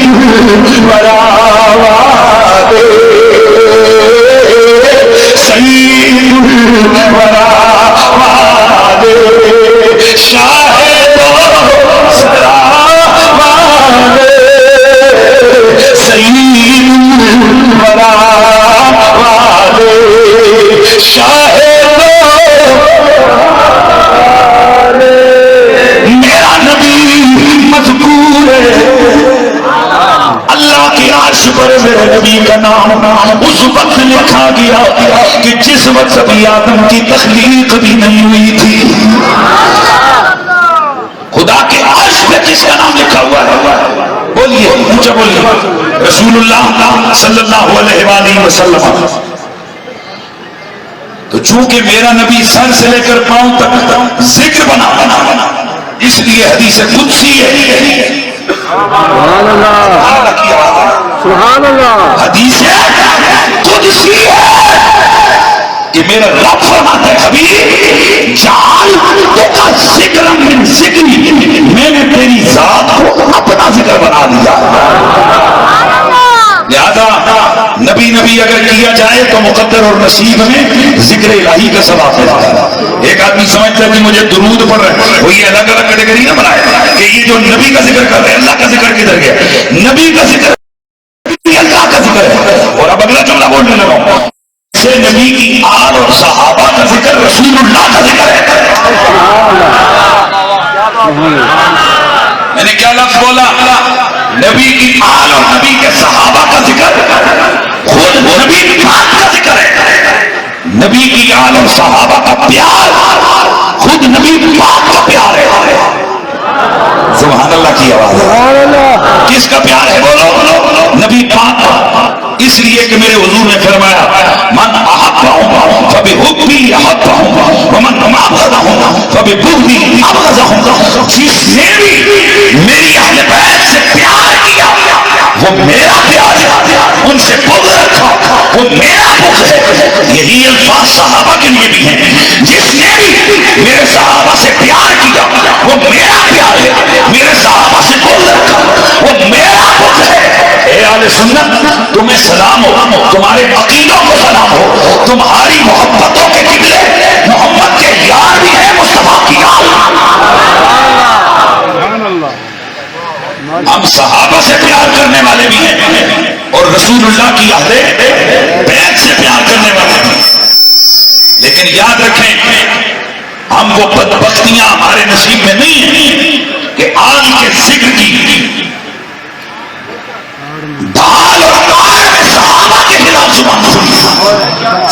الورا والے، سید الورا والے، شاہ دو سرا والے، سید الورا والے، شاہ دو میرا نبی مذکور ہے، اللہ کی عرش پر میرے نبی کا نام اس وقت لکھا گیا کہ جس وقت ابھی آدم کی تخلیق بھی نہیں ہوئی تھی۔ خدا کے عرش پہ جس کا نام لکھا ہوا ہے، بولیے اونچا بولیے، رسول اللہ صلی اللہ علیہ وآلہ وسلم۔ تو چونکہ میرا نبی سر سے لے کر پاؤں تک ذکر بنا، اس لیے حدیث قدسی ہے، سبحان اللہ سبحان اللہ، حدیث قدسی ہے کہ میرا رب فرماتا ہے حبیب جعلتک ذکرا من ذکری، میں نے تیری ذات کو بھی اگر کیا جائے تو مقدر اور نصیب میں ذکر الہی کا ثواب ملتا ہے. ایک آدمی سمجھتا ہے کہ مجھے درود پڑھ رہے ہیں, وہ یہ الگ الگ کیٹیگری نہ بنائے کہ یہ جو نبی کا ذکر کر رہے ہیں اللہ کا ذکر کدھر گیا. نبی کا ذکر اللہ کا ذکر ہے. اور اب اگلا جملہ بولنے لگا ہوں, سے نبی کی آل اور صحابہ کا ذکر رسول اللہ کا ذکر ہے. میں نے کیا لفظ بولا؟ نبی کی آل اور نبی کے صحابہ کا ذکر خود نبی پاک کا ذکر ہے. نبی کی آل اور صحابہ کا پیار خود نبی پاک کا پیار ہے. سبحان اللہ کی آواز. کس کا پیار ہے بولو؟ نبی پاک کا. اس لیے کہ میرے حضور نے فرمایا من احبہم فبحبی احبہم ومن ابغضہم فببغضی ابغضہم. جس نے بھی میری اہل بیت سے پیار کیا وہ میرا پیار ہے, ان سے بغض رکھا وہ میرا بغض ہے. یہی الفاظ صحابہ کے لیے بھی ہیں. جس نے بھی میرے صحابہ سے پیار کیا وہ میرا پیار ہے, میرے صحابہ سے بغض رکھا وہ میرا بغض ہے. اے اہل سنت تمہیں سلام ہو, تمہارے عقیدوں کو سلام ہو, تمہاری محبتوں کے قبلے محمد کے یار بھی ہیں, مصطفیٰ کی یار. ہم صحابہ سے پیار کرنے والے بھی ہیں اور رسول اللہ کی اہل بیت سے پیار کرنے والے بھی ہیں. لیکن یاد رکھیں ہم وہ بدبختیاں ہمارے نصیب میں نہیں ہیں کہ آج کے ذکر کی ڈھال اور کار میں صحابہ کے خلاف زبان کھلی.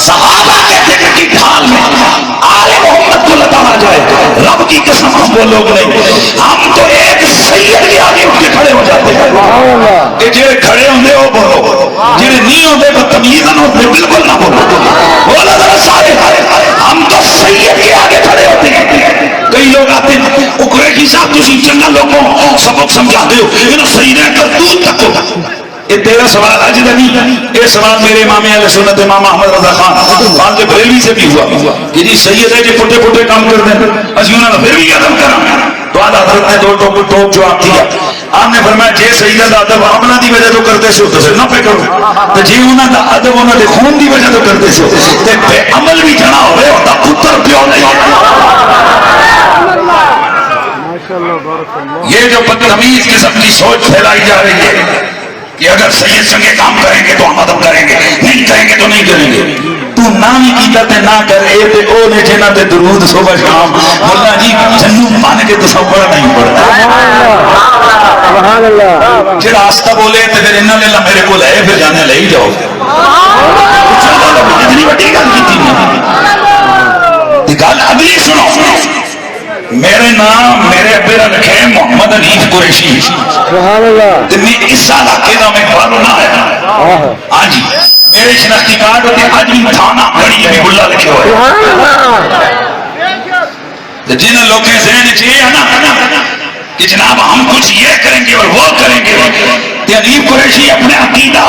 صحابہ کے ذکر کی ڈھال میں آل محمد کو لگانا جائے, رب کی قسم ہم وہ لوگ نہیں. ہم تو ایک سید کے آگے اٹھ کے کھڑے ہو جاتے ہیں کہ جڑے کھڑے ہوندے ہو بولو, جڑے نہیں ہوندے بدتمیزن ہوندے بالکل نہ بولو. بولا ذرا سارے, ہم تو سید کے آگے کھڑے ہوتے ہیں. کئی لوگ آتے ہیں اکرے کی صاحب تسی چنگا لوگوں سبق سمجھا دے ہو انہوں سیدہ کرتوت تک ہو. یہ تیرا سوال آج نہیں, یہ سوال میرے امام اہل سنت امام احمد رضا خان بانجے بریلوی سے بھی ہوا کہ جی سید ہے جی پھٹے پھٹے کام کر دیں اسی انہوں نے پھر بھی ادب کرا. تو آدھا حضرت نے دو ٹوپ جو آپ کیا آپ نے فرمایا جے سیدہ دا ادب عملہ دی وجہ تو کرتے سو تو پھر نہ پہ کرو, تو جی انہوں دا ادب انہوں نے خون دی وجہ تو کرتے سو تے بے عمل بھی جنا ہوئے ہوتا پتر پیو نہیں. یہ جو بدتمیز قسم کی سوچ پھیلائی جا رہی ہے کہ اگر سید سنگے کام کریں گے تو ہم ادب کریں گے, نہیں کریں گے تو نہیں کریں گے. تو نہ بھی کیتا تے نہ کر اے تے او نے جنہ تے درود صبح شام مولا جی جنو مان کے تصور نہیں پڑتا. سبحان اللہ. جڑا آستہ بولے تے پھر انہاں نے میرے کول ہے پھر جانے لے ہی جاؤ. اتنی بڑی گل کیتی نہیں. گل اگلی سنو. میرے نام میرے ابے کا رکھے محمد حنیف قریشی. سبحان اللہ. میں اس علاقے کا میں بارو نہ آیا. ہاں جی میرے شناختی کارڈ ہوتے آج بھی تھانہ بڑی حبیب اللہ لکھے ہوئے. جن لوگوں کے ذہن چاہیے نا کہ جناب ہم کچھ یہ کریں گے اور وہ کریں گے, حنیف قریشی اپنے عقیدہ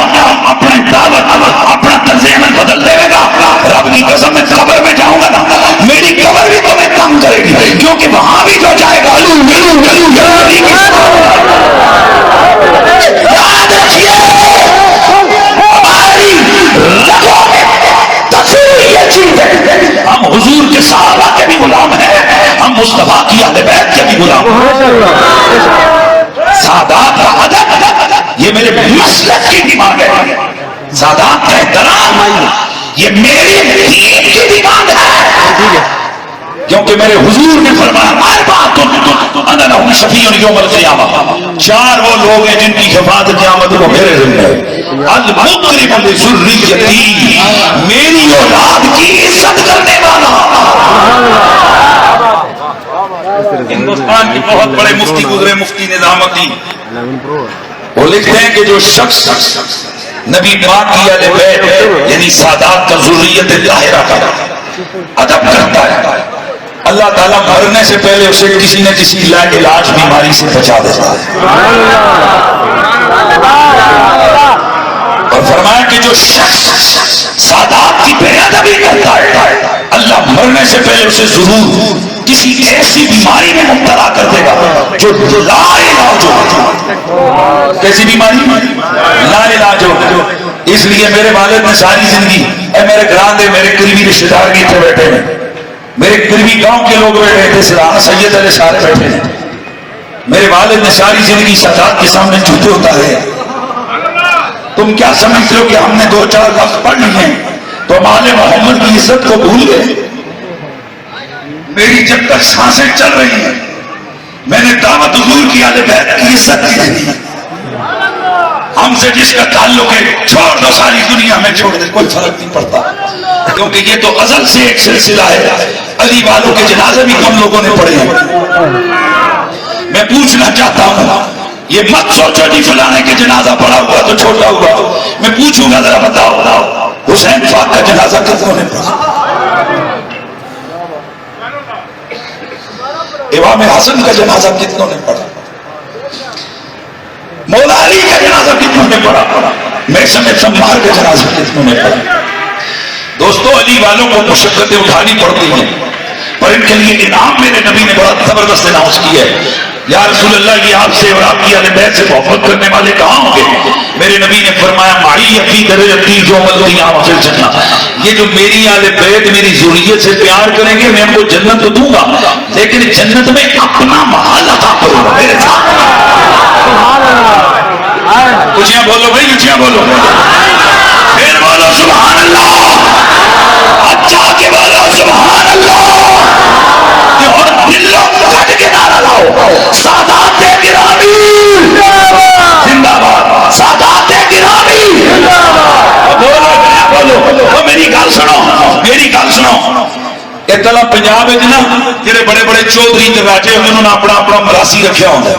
اپنے دعوت اپنا طرز عمل بدل دے گا. رب کی قسم میں قبر میں جاؤں گا نا میری قبر بھی تمہیں تنگ کرے گی, کیونکہ وہاں بھی جو جائے گا یاد رکھیے ہماری رگوں میں تصویر یہ چیز ہے. ہم حضور کے صحابہ کے بھی غلام ہیں, ہم مصطفیٰ کی اہل بیت کے بھی غلام ہیں. سادات کا ادب یہ میرے مسلک کی ڈیمانڈ ہے. سادات کا احترام یہ میری دین کی ڈیمانڈ ہے, کیونکہ میرے حضور نے فرمایا انا لہم شفیع یوم القیامہ. چار وہ لوگ ہیں جن کی حفاظت قیامت کو میرے ذمہ ہے. المکرم لذریتی, میری اولاد کی عزت کرنے والا. ہندوستان کے بہت بڑے مفتی گزرے, مفتی نظام الدین, وہ لکھتے ہیں کہ جو شخص نبی پاک کی اہل بیت یعنی سادات کا ذریت طاہرہ کا ادب کرتا ہے, اللہ تعالیٰ مرنے سے پہلے اسے کسی نہ کسی علاج بیماری سے بچا دیتا ہے. اور فرمایا کہ جو شخص سادات کی بے ادبی کرتا ہے اللہ اللہ مرنے سے پہلے اسے ضرور کسی ایسی بیماری میں مبتلا کر دے گا جو لا علاج ہو. کیسی بیماری؟ لا علاج ہو. اس لیے میرے والد نے ساری زندگی اے میرے گھران دے میرے قریبی رشتے دار بھی تھے بیٹھے ہیں, میرے قریبی گاؤں کے لوگ بیٹھے تھے, سرانا سید علیہ سارے بیٹھے ہیں. میرے والد نے ساری زندگی سادات کے سامنے جھوٹے ہوتا ہے. تم کیا سمجھتے ہو کہ ہم نے 2-4 لفظ پڑھ لیے تو ہم محمد کی عزت کو بھول گئے؟ میری جب تک سانسیں چل رہی ہیں میں نے دعوت حضور کی آل بیت کی عزت کی نہیں. ہم سے جس کا تعلق ہے چھوڑ دو, ساری دنیا میں چھوڑ دے, کوئی فرق نہیں پڑتا, کیونکہ یہ تو ازل سے ایک سلسلہ ہے. علی والوں کے جنازے بھی ہم لوگوں نے پڑھے ہیں. میں پوچھنا چاہتا ہوں, یہ مت سوچو جی فلانے کے جنازہ پڑا ہوا تو چھوٹا ہوا. میں پوچھوں گا ذرا بتاؤ حسین پاک کا جنازہ کتنوں نے پڑھا؟ امام حسن کا جنازہ کتنوں نے پڑھا؟ مولا علی کا جنازہ کتنوں نے پڑھا؟ محسن سمار کا جنازہ کتنوں نے پڑھا؟ دوستو علی والوں کو مشقتیں اٹھانی پڑتی ہیں, پر ان کے لیے انعام میرے نبی نے بڑا زبردست اناؤنس کیا ہے. یا رسول اللہ, یہ آپ سے اور آپ کی اہل بیت سے محبت کرنے والے کہاں ہوں گے؟ میرے نبی نے فرمایا معی فی درجتی جو القیامہ فی الجنہ. یہ جو میری اہل بیت میری ذریت سے پیار کریں گے میں ان کو جنت تو دوں گا, لیکن جنت میں اپنا محل عطا کروں گا میرے ساتھ. اونچیاں بولو بھائی, اونچیاں بولو, پھر بولو سبحان اللہ, اچھا کے بولو سبحان اللہ. اور دلوں کٹ کے نعرہ لاؤ, سادات گرامی زندہ باد, سادات گرامی زندہ باد. بولو میری گل سنو, میری گل سنو. اطلاع پنجاب میں نا جڑے بڑے بڑے چودھری دراجے انہوں نے اپنا اپنا مراسی رکھا ہوتا ہے,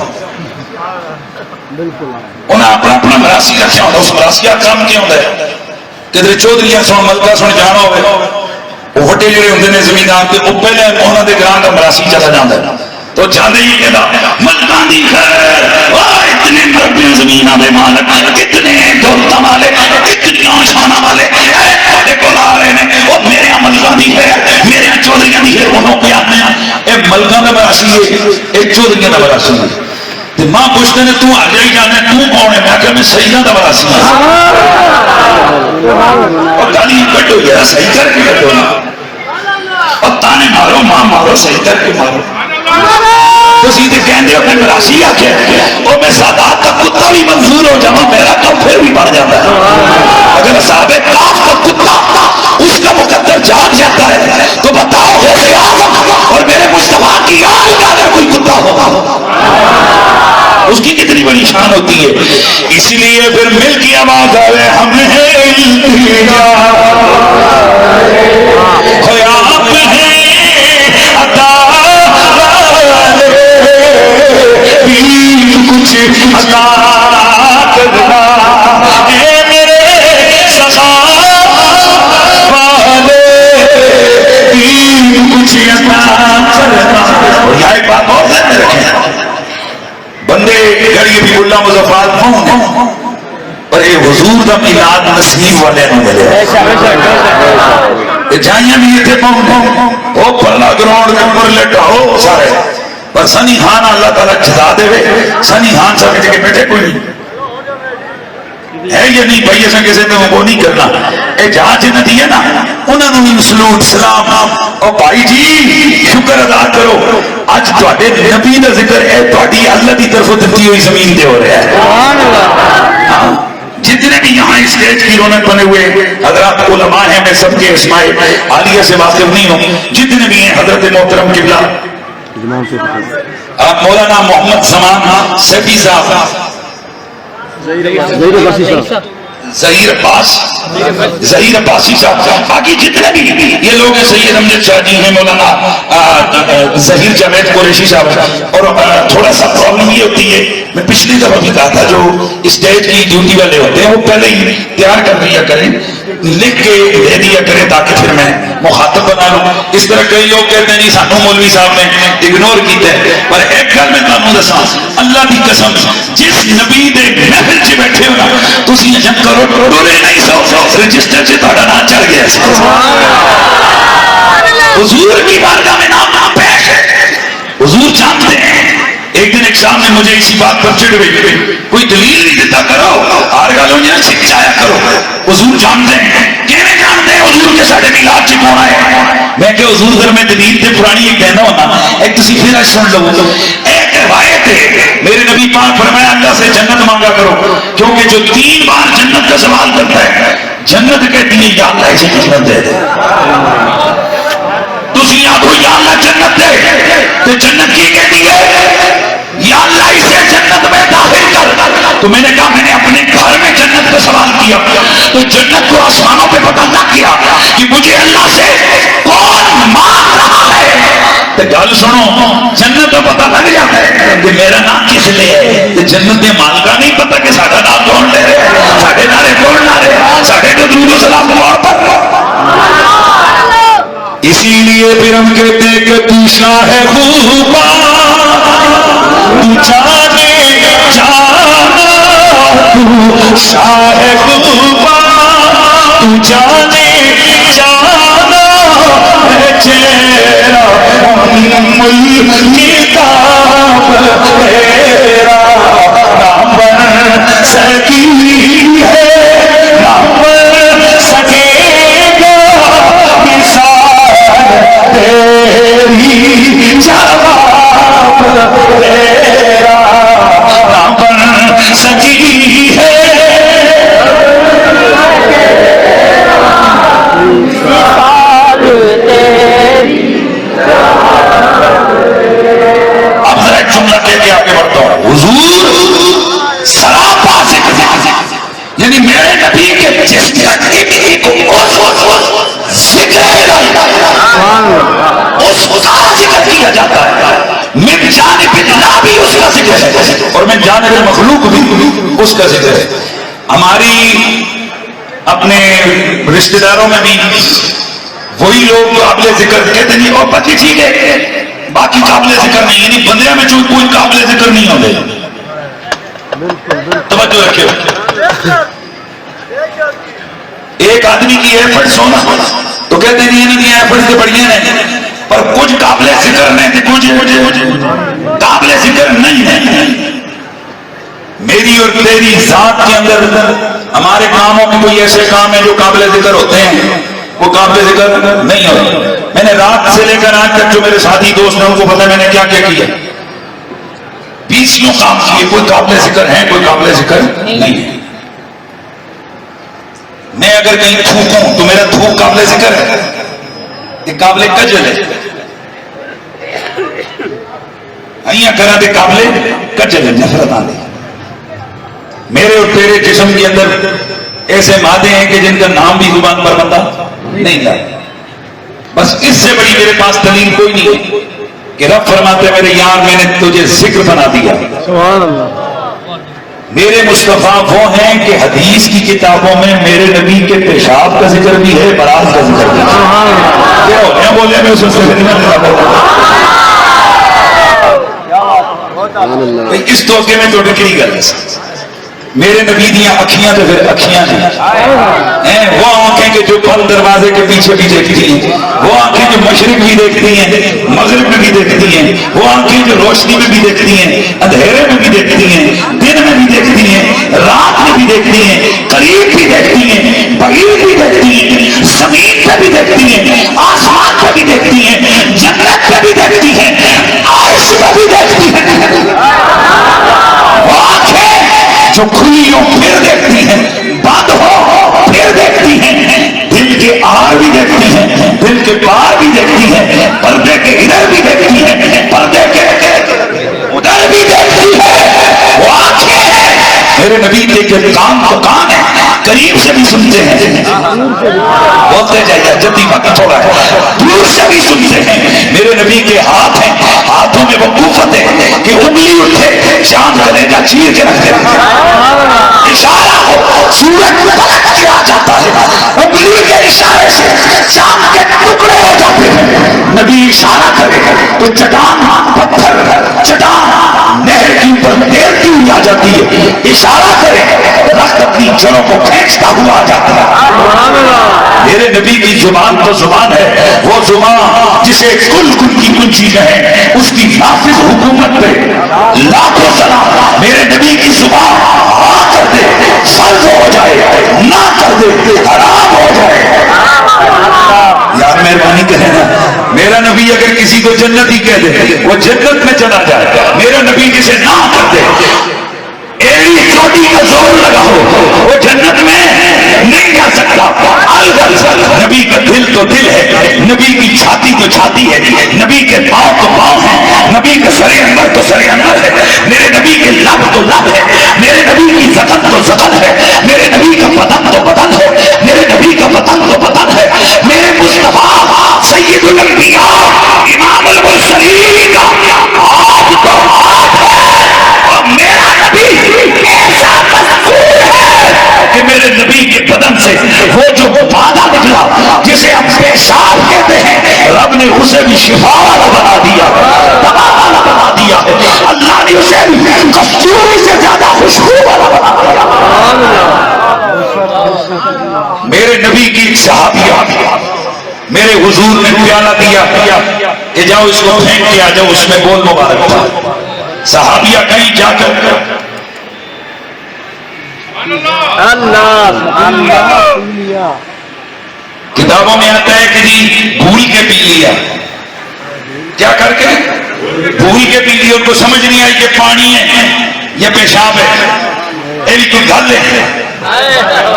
انہیں اپنا اپنا مراسی رکھا ہوتا. اس مراسی کا کام کیا ہوتا ہے؟ کدھر چودھری سن ملکہ سن جانا ہوئے, وہ وڈے جڑے ہوتے ہیں زمیندار کے, وہ پہلے انہوں نے گران کا مراسی چلا جاتا ہے تو جانے ہی کہتا ملکان دی خیر, اتنے مربع زمینہ دے مالک, کتنے دولتہ والے, کتنی شانہ والے اے کو لا رہے ہیں, وہ میرے ملکان دی خیر, میرے چودھریاں دی خیر. انہوں پہ آتے ہیں اے ملکان دا مراسی ہے, ایک چودھریاں دا مراسی ہے. تو ماں پوچھتے ہیں تو آ جائی جانے تو کون ہے؟ میں کہ میں سیدہ دا مراسی ہوں. اور گالی کٹو یار, صحیح کر کے کٹو نا, اور تانے مارو, ماں مارو, صحیح کر کے مارو. تو سیدھے کہنے اپنے مراسی آکے اور میں سادات کا کتا بھی منظور ہو جاؤں, میرا کم پھر بھی بڑھ جاتا ہے. اگر صاحب کاف کا کتا اس کا مقدر جاگ جاتا ہے تو بتاؤ غوث اعظم اور میرے مصطفیٰ کی آل کا اگر کوئی کتا ہوگا اس کی کتنی بڑی شان ہوتی ہے. اسی لیے پھر مل کی آواز آئے ہمیں کچھ عطا کرنا اے میرے سخا والے, کچھ عطا کرنا. یہ بات اور ذہن میں رکھیں, بندے گھڑی بھی اللہ مظفر کون پر اے حضور دا میلاد نصیب والے نو ملے. جائیاں بھی اتنے پہنچ وہ پرلا گراؤنڈ کے اوپر لٹاؤ سارے, پر سنی خان اللہ تعالیٰ جدا دے وے, سنی خان سب کے بیٹھے کوئی نہیں ہے یا نہیں بھائی, ایسا کسی نے وہ نہیں کرنا. اے جہاں جنہیں دی ہے نا انہوں نے سلوٹ سلام. اور بھائی جی شکر ادا کرو اج تواڈے نبی دا ذکر ہے تواڈی اللہ دی طرف دتی ہوئی زمین تے ہو رہا ہے. سبحان اللہ. جتنے بھی یہاں اسٹیج کی رونق بنے ہوئے حضرات علماء ہیں, میں سب کے اسماء عالیہ سے واقف نہیں ہوں, جتنے بھی ہیں حضرت محترم قبلہ مولانا محمد زمان سیفی صاحب, ظہیر عباسی صاحب, باقی جتنے بھی یہ لوگ ہیں, سید امجد شاہ جی ہیں, مولانا ظہیر جاوید قریشی صاحب. اور تھوڑا سا پرابلم یہ ہوتی ہے, میں پچھلی دفعہ بھی کہا تھا جو اسٹیج کی ڈیوٹی والے ہوتے ہیں وہ پہلے ہی تیار کر دیا کریں, لکھ کے دے دیا کریں تاکہ پھر میں مخاطب بنا لوں. اس طرح کئی لوگ کہتے ہیں جی سانو مولوی صاحب نے اگنور کیتا ہے, پر ایک گل میں تمہیں دساں اللہ کی قسم جس نبی دے محفل چ بیٹھے ہو نا تسی اجن کرو ڈرے نہیں سو رجسٹر سے تہاڈا نام چڑھ گیا. حضور کی بارگاہ میں نام نام پیش ہے. حضور جانتے ہیں. ایک دن ایک شام میں مجھے اسی بات پر چڑھ گئی, کوئی دلیل نہیں دیتا کرو ہر گلوں نے سکھایا کرو. حضور جانتے ہیں کیویں جانتے ہیں حضور کے ساڈے میلاد چ کون آئے. میں کہ حضور گھر میں دلیل تے پرانی ایک کہنا ہونا ایک تسی پھر سن لو. ایک روایت ہے میرے نبی پاک فرمایا اللہ سے جنت مانگا کرو کیونکہ جو 3 بار جنت کا سوال کرتا ہے جنت کہتی ہے یا اللہ اسے جنت دے دے. تسی آخو یا اللہ جنت دے تو جنت کی کہتی ہے یا اللہ اسے جنت میں داخل کر. تو میں نے کہا میں نے اپنے گھر میں جنت کا سوال کیا تو جنت کو آسمانوں پہ پتہ نہ کیا کہ مجھے اللہ سے کون مانگ رہا ہے. تو گل سنو جنت تو پتہ لگ جاتا ہے کہ میرا نام کس لیے ہے. جنت کے مالکا نہیں پتا کہ ساڈا نام کون لے رہے ساڈے نعرے کون لا رہے ساڈے تو درود و سلام کون پڑھ رہا. اسی لیے پھر ہم کہتے ہیں کہ تو شاہ خوبا تو جانے جانا تو شاہ خوبا تو جانے جانا ہے چہرہ کتاب تیرا نام بن سکی ہے نام بن سکے گا تیری جواب تیرا نہ بن سکی ہے. اب ذرا ایک جملہ کہہ کے آگے بڑھتا ہوں. حضور سراپا ذکر یعنی میرے نبی کے جس ایکٹیویٹی کو ذکر اس کا ذکر کیا جاتا ہے. من جانب اللہ بھی اس کا ذکر ہے اور من جانب المخلوق بھی اس کا ذکر ہے. ہماری اپنے رشتہ داروں میں بھی وہی لوگ قابل ذکر کہتے نہیں اور پتی ٹھیک ہے باقی قابل ذکر نہیں یعنی بندے میں جو کوئی قابل ذکر نہیں ہوتے. توجہ رکھے. ایک آدمی کی ایفرٹ سونا تو کہتے نہیں ایفرٹ سے بڑھیا ہے پر کچھ قابل ذکر نہیں کچھ قابل ذکر نہیں ہے. میری اور تیری ذات کے اندر ہمارے کاموں میں کوئی ایسے کام ہیں جو قابل ذکر ہوتے ہیں وہ قابل ذکر نہیں ہوتے. میں نے رات سے لے کر آج تک جو میرے ساتھی دوست ہیں ان کو پتا ہے میں نے کیا کیا 20 کام کیے کوئی قابل ذکر ہے کوئی قابل ذکر نہیں ہے. میں اگر کہیں تھوکوں تو میرا تھوک قابل ذکر ہے یہ قابل کجل ہے. کرا دے قابل کجل ہے نفرت آنے. میرے اور تیرے جسم کے اندر ایسے مادے ہیں کہ جن کا نام بھی زبان پر بندہ نہیں تھا. بس اس سے بڑی میرے پاس دلیل کوئی نہیں ہے کہ رب فرماتے میرے یار میں نے تجھے ذکر بنا دیا. سبحان اللہ. میرے مصطفیٰ وہ ہیں کہ حدیث کی کتابوں میں میرے نبی کے پیشاب کا ذکر بھی ہے برات کا ذکر بھی ہے. کیا ہو گیا بولے میں اس سے اس توقع میں تو ڈکری گل میرے نبی دیا اکھیاں تو پھر اکھیاں ہیں وہ آنکھیں کہ جو پھل دروازے کے پیچھے بھی دیکھتی ہیں وہ آنکھیں جو مشرق بھی دیکھتی ہیں مغرب میں بھی دیکھتی ہیں وہ آنکھیں جو روشنی میں بھی دیکھتی ہیں اندھیرے میں بھی دیکھتی ہیں دن میں بھی دیکھتی ہیں رات میں بھی دیکھتی ہیں قریب بھی دیکھتی ہیں بعید بھی دیکھتی ہیں زمین پہ بھی دیکھتی ہیں آسمان پہ بھی دیکھتی ہیں جنت پہ بھی دیکھتی ہیں عرش پہ بھی دیکھتی ہیں. وہ آنکھیں جو کھلی ہو پھر دیکھتی ہیں بند ہو پھر دیکھتی ہیں دل کے آر بھی دیکھتی ہیں دل کے پار بھی دیکھتی ہیں پردے کے ادھر بھی دیکھتی ہیں پردے کے ادھر بھی دیکھتی ہے. وہ آنکھیں میرے نبی کے کان تو کان ہے قریب سے بھی سنتے ہیں بولتے جائیے جدی باقی چھوڑا ہے دور سے بھی سنتے ہیں. میرے نبی کے ہاتھ ہیں ہاتھوں میں وہ قوت ہے کہ انگلی اٹھے چاند کلیجہ چیر کے رکھ دیتے ہیں. اشارہ ہو سورج پلٹ کے آ جاتا ہے انگلی کے اشارے سے چاند کے ٹکڑے ہو جاتے ہیں. نبی اشارہ کرے تو چٹان پتھر چٹان نہر کے اوپر تیرتی ہوئی آ جاتی کرتی ہے، اشارہ کرے درخت اپنی جڑوں کو کھینچتا ہوا آ جاتا ہے۔ میرے نبی کی زبان تو زبان ہے، وہ زبان جسے کل کی کنجی کہیں، اس کی نافذ حکومت پہ لاکھوں سلام۔ میرے نبی کی زبان ہاں کر دے فرض ہو جائے، نہ کر دے حرام ہو جائے۔ یار مہربانی کرے نا، میرا نبی اگر کسی کو جنت ہی کہہ دے وہ جنت میں چلا جائے، میرا نبی جسے نہ کر دے ایڑی چوٹی کا زور لگا ہو وہ جنت میں نہیں جا سکتا۔ نبی کا دل تو دل ہے، نبی کی چھاتی تو چھاتی ہے، نبی کے پاؤں تو پاؤں ہیں، نبی کا سر انور تو سر انور ہے، میرے نبی کے لب تو لب ہے، میرے نبی کی زخم تو زخم ہے، میرے نبی کا بدن تو بدن ہے، میرے نبی کا بدن تو بدن ہے۔ میرے مصطفیٰ سید الانبیاء امام المرسلین کا آج تو آج ہے، اور میرا نبی ایسا مذکور ہے کہ میرے نبی کے بدن سے وہ جو پادا نکلا جسے ہم پیشاب کہتے ہیں، رب نے اسے بھی شفا والا بنا دیا، دوا والا بنا دیا ہے، اللہ نے اسے بھی کستوری سے زیادہ خوشبو والا بنا دیا۔ میرے نبی کی ایک صحابیہ میرے حضور نے پیالہ دیا کہ جاؤ اس کو پھینک کے آ جاؤ، اس میں بول مبارک تھا۔ صحابیہ کہیں جا کر کتابوں میں آتا ہے کہ جی بھول کے پی لیا، کیا کر کے بھول کے پی لیا، ان کو سمجھ نہیں آئی کہ پانی ہے یا پیشاب ہے۔ یہ بھی کوئی گل ہے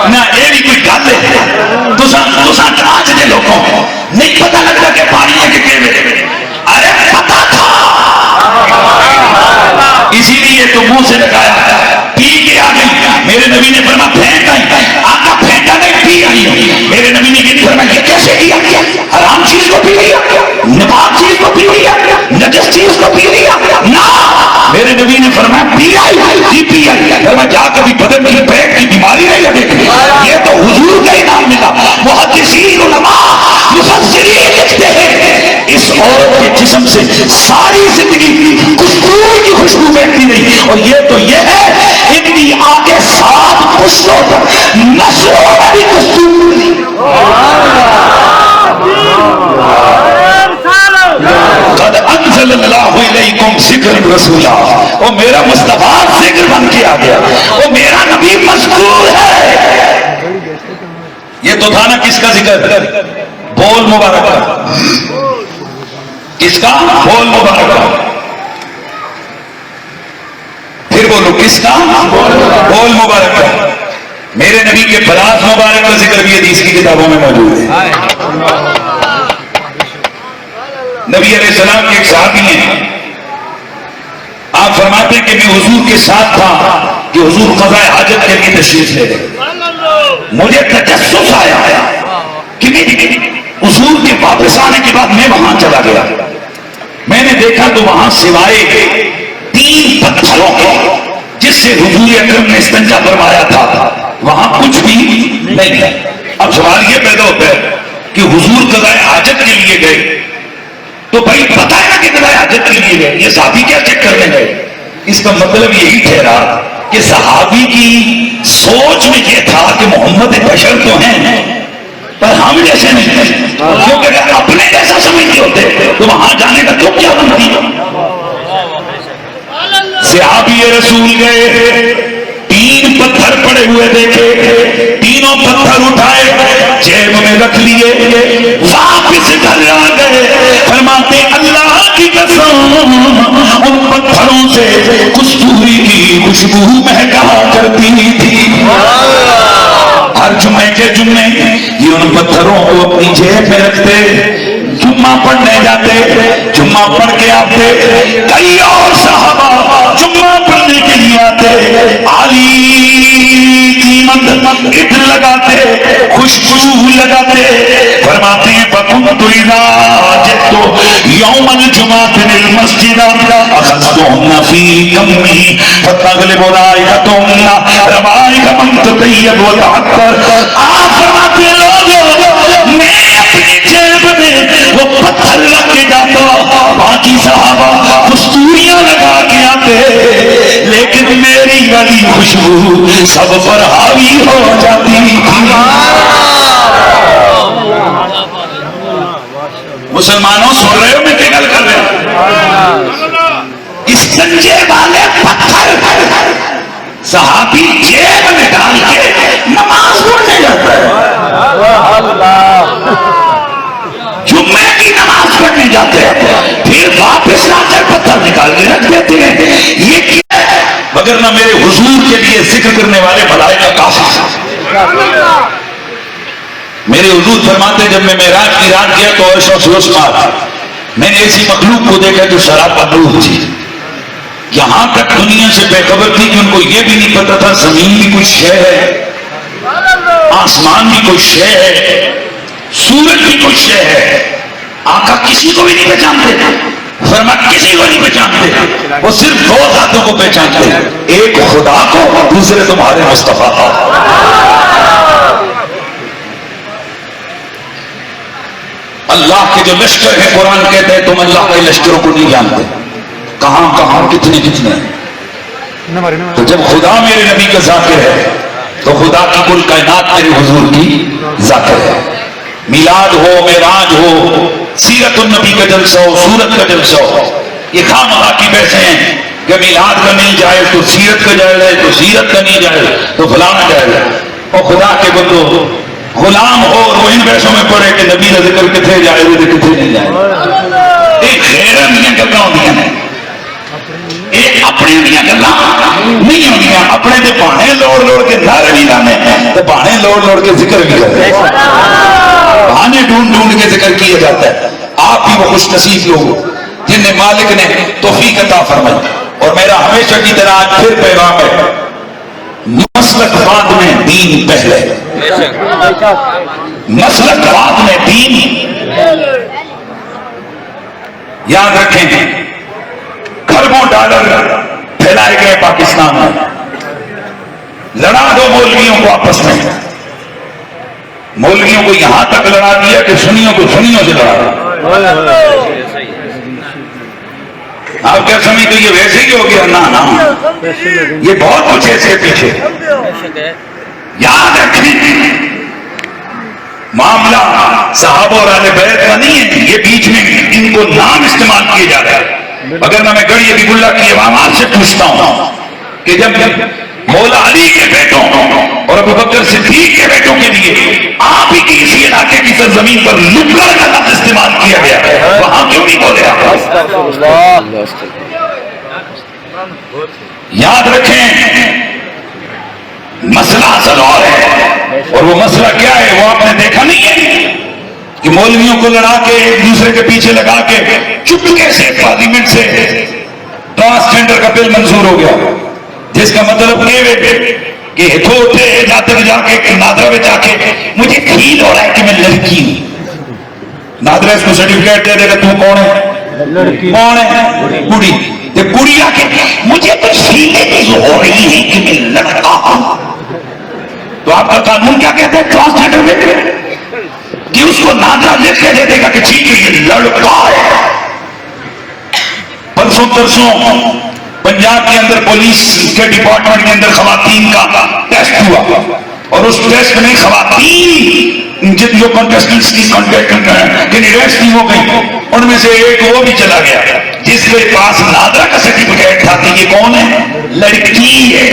نہ، یہ بھی کوئی گل ہے، تساں جانچ دے لوگوں نہیں پتہ لگتا کہ پانی ہے کہ کیویں، ارے پتہ تھا اسی لیے تو منہ سے لگایا، پی کے آ گئی۔ میرے نبی نے فرمایا پھینک آئی، آقا پھینکا نہیں پی آئی۔ میرے نبی نے یہ فرمایا یہ کیسے کیا، حرام چیز کو پی لیا، نپاک چیز کو پی لیا، نجس چیز کو پی لیا، نہ میرے نبی نے فرمایا پی آئی، جی پی آئی۔ فرمایا جا کبھی بدن میں پیٹ کی بیماری نہیں لگے گی، یہ تو حضور کا انعام ملا۔ محدثین علماء مفسرین لکھتے ہیں اس عورت کے جسم سے ساری زندگی کستور کی خوشبو بہتی رہی، اور یہ تو یہ ہے ان کی آگے 7 پشتوں تک نسلوں میں بھی کستور نہیں۔ قد انزل اللہ علیکم ذکر رسولا، وہ میرا مصطفیٰ ذکر بن کے آ گیا، وہ میرا نبی مذکور ہے۔ یہ تو تھا نا کس کا ذکر، بول مبارک، کس کا بول مبارک، پھر بولو کس کا بول مبارک۔ میرے نبی کے براز مبارک کا ذکر بھی حدیث کی کتابوں میں موجود ہے۔ نبی علیہ السلام کے ایک صحابی ہیں، آپ فرماتے ہیں کہ میں حضور کے ساتھ تھا کہ حضور قضاء حاجت کے لیے تشریف لے گئے، مجھے تجسس آیا کہ حضور کے واپس آنے کے بعد میں وہاں چلا گیا، میں نے دیکھا تو وہاں سوائے 3 پتھروں کے جس سے حضور اکرم نے استنجا فرمایا تھا وہاں کچھ بھی نہیں ہے۔ اب سوال یہ پیدا ہوتا ہے کہ حضور قضاء حاجت کے لیے گئے تو بھائی پتہ ہے نا کہ قضاء حاجت کے لیے گئے، یہ صحابی کیا چیک کرنے گئے؟ اس کا مطلب یہی ٹھہرا کہ صحابی کی سوچ میں یہ تھا کہ محمد بشر تو ہیں پر ہم جیسے نہیں ہیں، کیونکہ اگر اپنے جیسا سمجھتے ہوتے تو وہاں جانے کا تو کیا بنتی۔ صحابی رسول گئے، 3 پتھر پڑے ہوئے دیکھے، تینوں پتھر اٹھائے جیب میں رکھ لیے، واپس گھر آ گئے، فرماتے اللہ کی قسم ان پتھروں سے کستوری کی خوشبو مہکا کرتی تھی۔ ہر جمعے کے جمعے یہ ان پتھروں کو اپنی جیب میں رکھتے، جمعہ پڑھنے جاتے، جمعہ پڑھ کے آتے، کئی اور صحابہ جمعہ پڑھنے کے لیے آتے، عالی قیمت عطر لگاتے، خوشبو لگاتے، فرماتے ہیں فَكُنْتُ إِذَا جِئْتُ يَوْمَ الْجُمْعَةِ لِلْمَسْجِدِ أَخَذْتُهُنَّ فِي كَمِّي فَتَغْلِبُ رَائِحَتُهُنَّ رَوَائِحَ مَنْ تَطَيَّبَ وَتَعَطَّرَ۔ آپ فرماتے لوگوں میں اپنی جیب میں وہ پتھر رکھ کے جاتا، باقی صحابہ کستوریاں لگا کے آتے، لیکن میری سب پر حاوی ہو جاتی تھی. مسلمانوں سن رہے ہو میں کیا گل کر رہا ہوں؟ اس گنجے والے پتھر صحابی جیب میں ڈال کے نماز پڑھنے جاتا ہے. جمعے کی نماز پڑھنے جاتے ہیں پھر واپس لا کر پتھر نکال کے رکھ دیتے ہیں. یہ کیا ہے؟ مگر نہ میرے حضور کے لیے ذکر کرنے والے ملائکہ کافی. میرے حضور فرماتے جب میں معراج کی رات گیا تو عرش و سوسمات میں نے ایسی مخلوق کو دیکھا جو سراپا نور تھی. یہاں تک دنیا سے بے خبر تھی کہ ان کو یہ بھی نہیں پتا تھا زمین بھی کوئی شے ہے, آسمان بھی کوئی شے ہے, سورج بھی کوئی شے ہے. آقا کسی کو بھی نہیں پہچانتے, فرمایا کسی کو نہیں پہچانتے, وہ صرف دو ذاتوں کو پہچانتے, ایک خدا کو اور دوسرے تمہارے مصطفیٰ کو. اللہ کے جو لشکر ہے قرآن کہتے ہیں تم اللہ کے لشکروں کو نہیں جانتے, کہاں کہاں کتنے کتنے. تو جب خدا میرے نبی کا ذاکر ہے تو خدا کی کل کائنات میرے حضور کی ذاکر ہے. میلاد ہو, معراج ہو, سیرت النبی کا جلسہ ہو, سورت کا جلسہ ہو, یہ خام اللہ کی بحثیں ہیں کہ میلاد کا نہیں جائے تو سیرت کا جائے, تو سیرت کا نہیں جائے تو فلانا جائے. اور خدا کے بندو غلام ہو اور وہ ان بحثوں میں پڑے کہ نبی کا ذکر کتنے جائے کتنے نہیں جائے. ایک غیرت دیا گلاں ہوندیاں نے, ایک اپنے دیا گلاں نہیں ہوندیاں. اپنے دے بہانے لوڑ لوڑ کے نعرے بھی لانے تو بہانے لوڑ لوڑ کے ذکر بھی کرتے ہیں, بہانے ڈھونڈ ڈھونڈ کے ذکر کیا جاتا ہے. آپ بھی وہ خوش نصیب لوگ جن نے مالک نے توفیق عطا فرمائی. اور میرا ہمیشہ کی طرح آج پھر پیغام ہے, مسلک بعد میں دین پہلے, مسلک بعد میں دین. یاد رکھیں کروڑوں ڈالر پھیلائے گئے پاکستان میں, لڑا دو مولویوں کو آپس میں, مولویوں کو یہاں تک لڑا دیا کہ سنیوں کو سنیوں سے لڑا دیا. آپ کیا سمجھتے یہ ویسے ہی ہو گیا؟ نہ یہ بہت کچھ ایسے پیچھے. یاد رکھیں معاملہ صحابہ اور اہل بیت کا نہیں ہے, یہ بیچ میں ان کو نام استعمال کیے جا رہے ہیں. اگر نہ میں گڑی حبیب اللہ کی عوام آپ سے پوچھتا ہوں کہ جب مولا علی کے بیٹوں اور ابو بکر صدیق کے بیٹوں کے لیے آپ ہی کی اسی علاقے کی سرزمین پر لکڑ کا لفظ استعمال کیا گیا, وہاں کیوں نہیں بولے آپ؟ یاد رکھیں مسئلہ اصل اور ہے, اور وہ مسئلہ کیا ہے وہ آپ نے دیکھا نہیں ہے کہ مولویوں کو لڑا کے ایک دوسرے کے پیچھے لگا کے چپکے سے پارلیمنٹ سے ٹرانسجنڈر کا بل منظور ہو گیا, جس کا مطلب یہ کہ تھوڑے جاتے جا کے نادرا میں جا کے مجھے فیل ہو رہا ہے کہ میں لڑکی ہوں. نادرا اس کو سرٹیفکیٹ دے دے گا تو کون ہے؟ کون ہے؟ کڑی. کڑی آ کے مجھے تو فیلنگ ہو رہی ہے کہ میں لڑکا ہوں. تو آپ کا قانون کیا کہتے ہیں ٹرانسجنڈر میں کہ اس کو نادرا لکھ کے دے دے گا کہ ٹھیک ہے یہ لڑکا ہے. پرسوں پنجاب کے اندر پولیس کے ڈپارٹمنٹ کے اندر خواتین کا ٹیسٹ ہوا, اور اس ٹیسٹ میں خواتین جو کنٹیسٹنٹس کی کینڈیڈیٹس تھی وہ گئی, ان میں سے ایک وہ بھی چلا گیا جس کے پاس نادرا کا سرٹیفکیٹ تھا کہ یہ کون ہے؟ لڑکی ہے.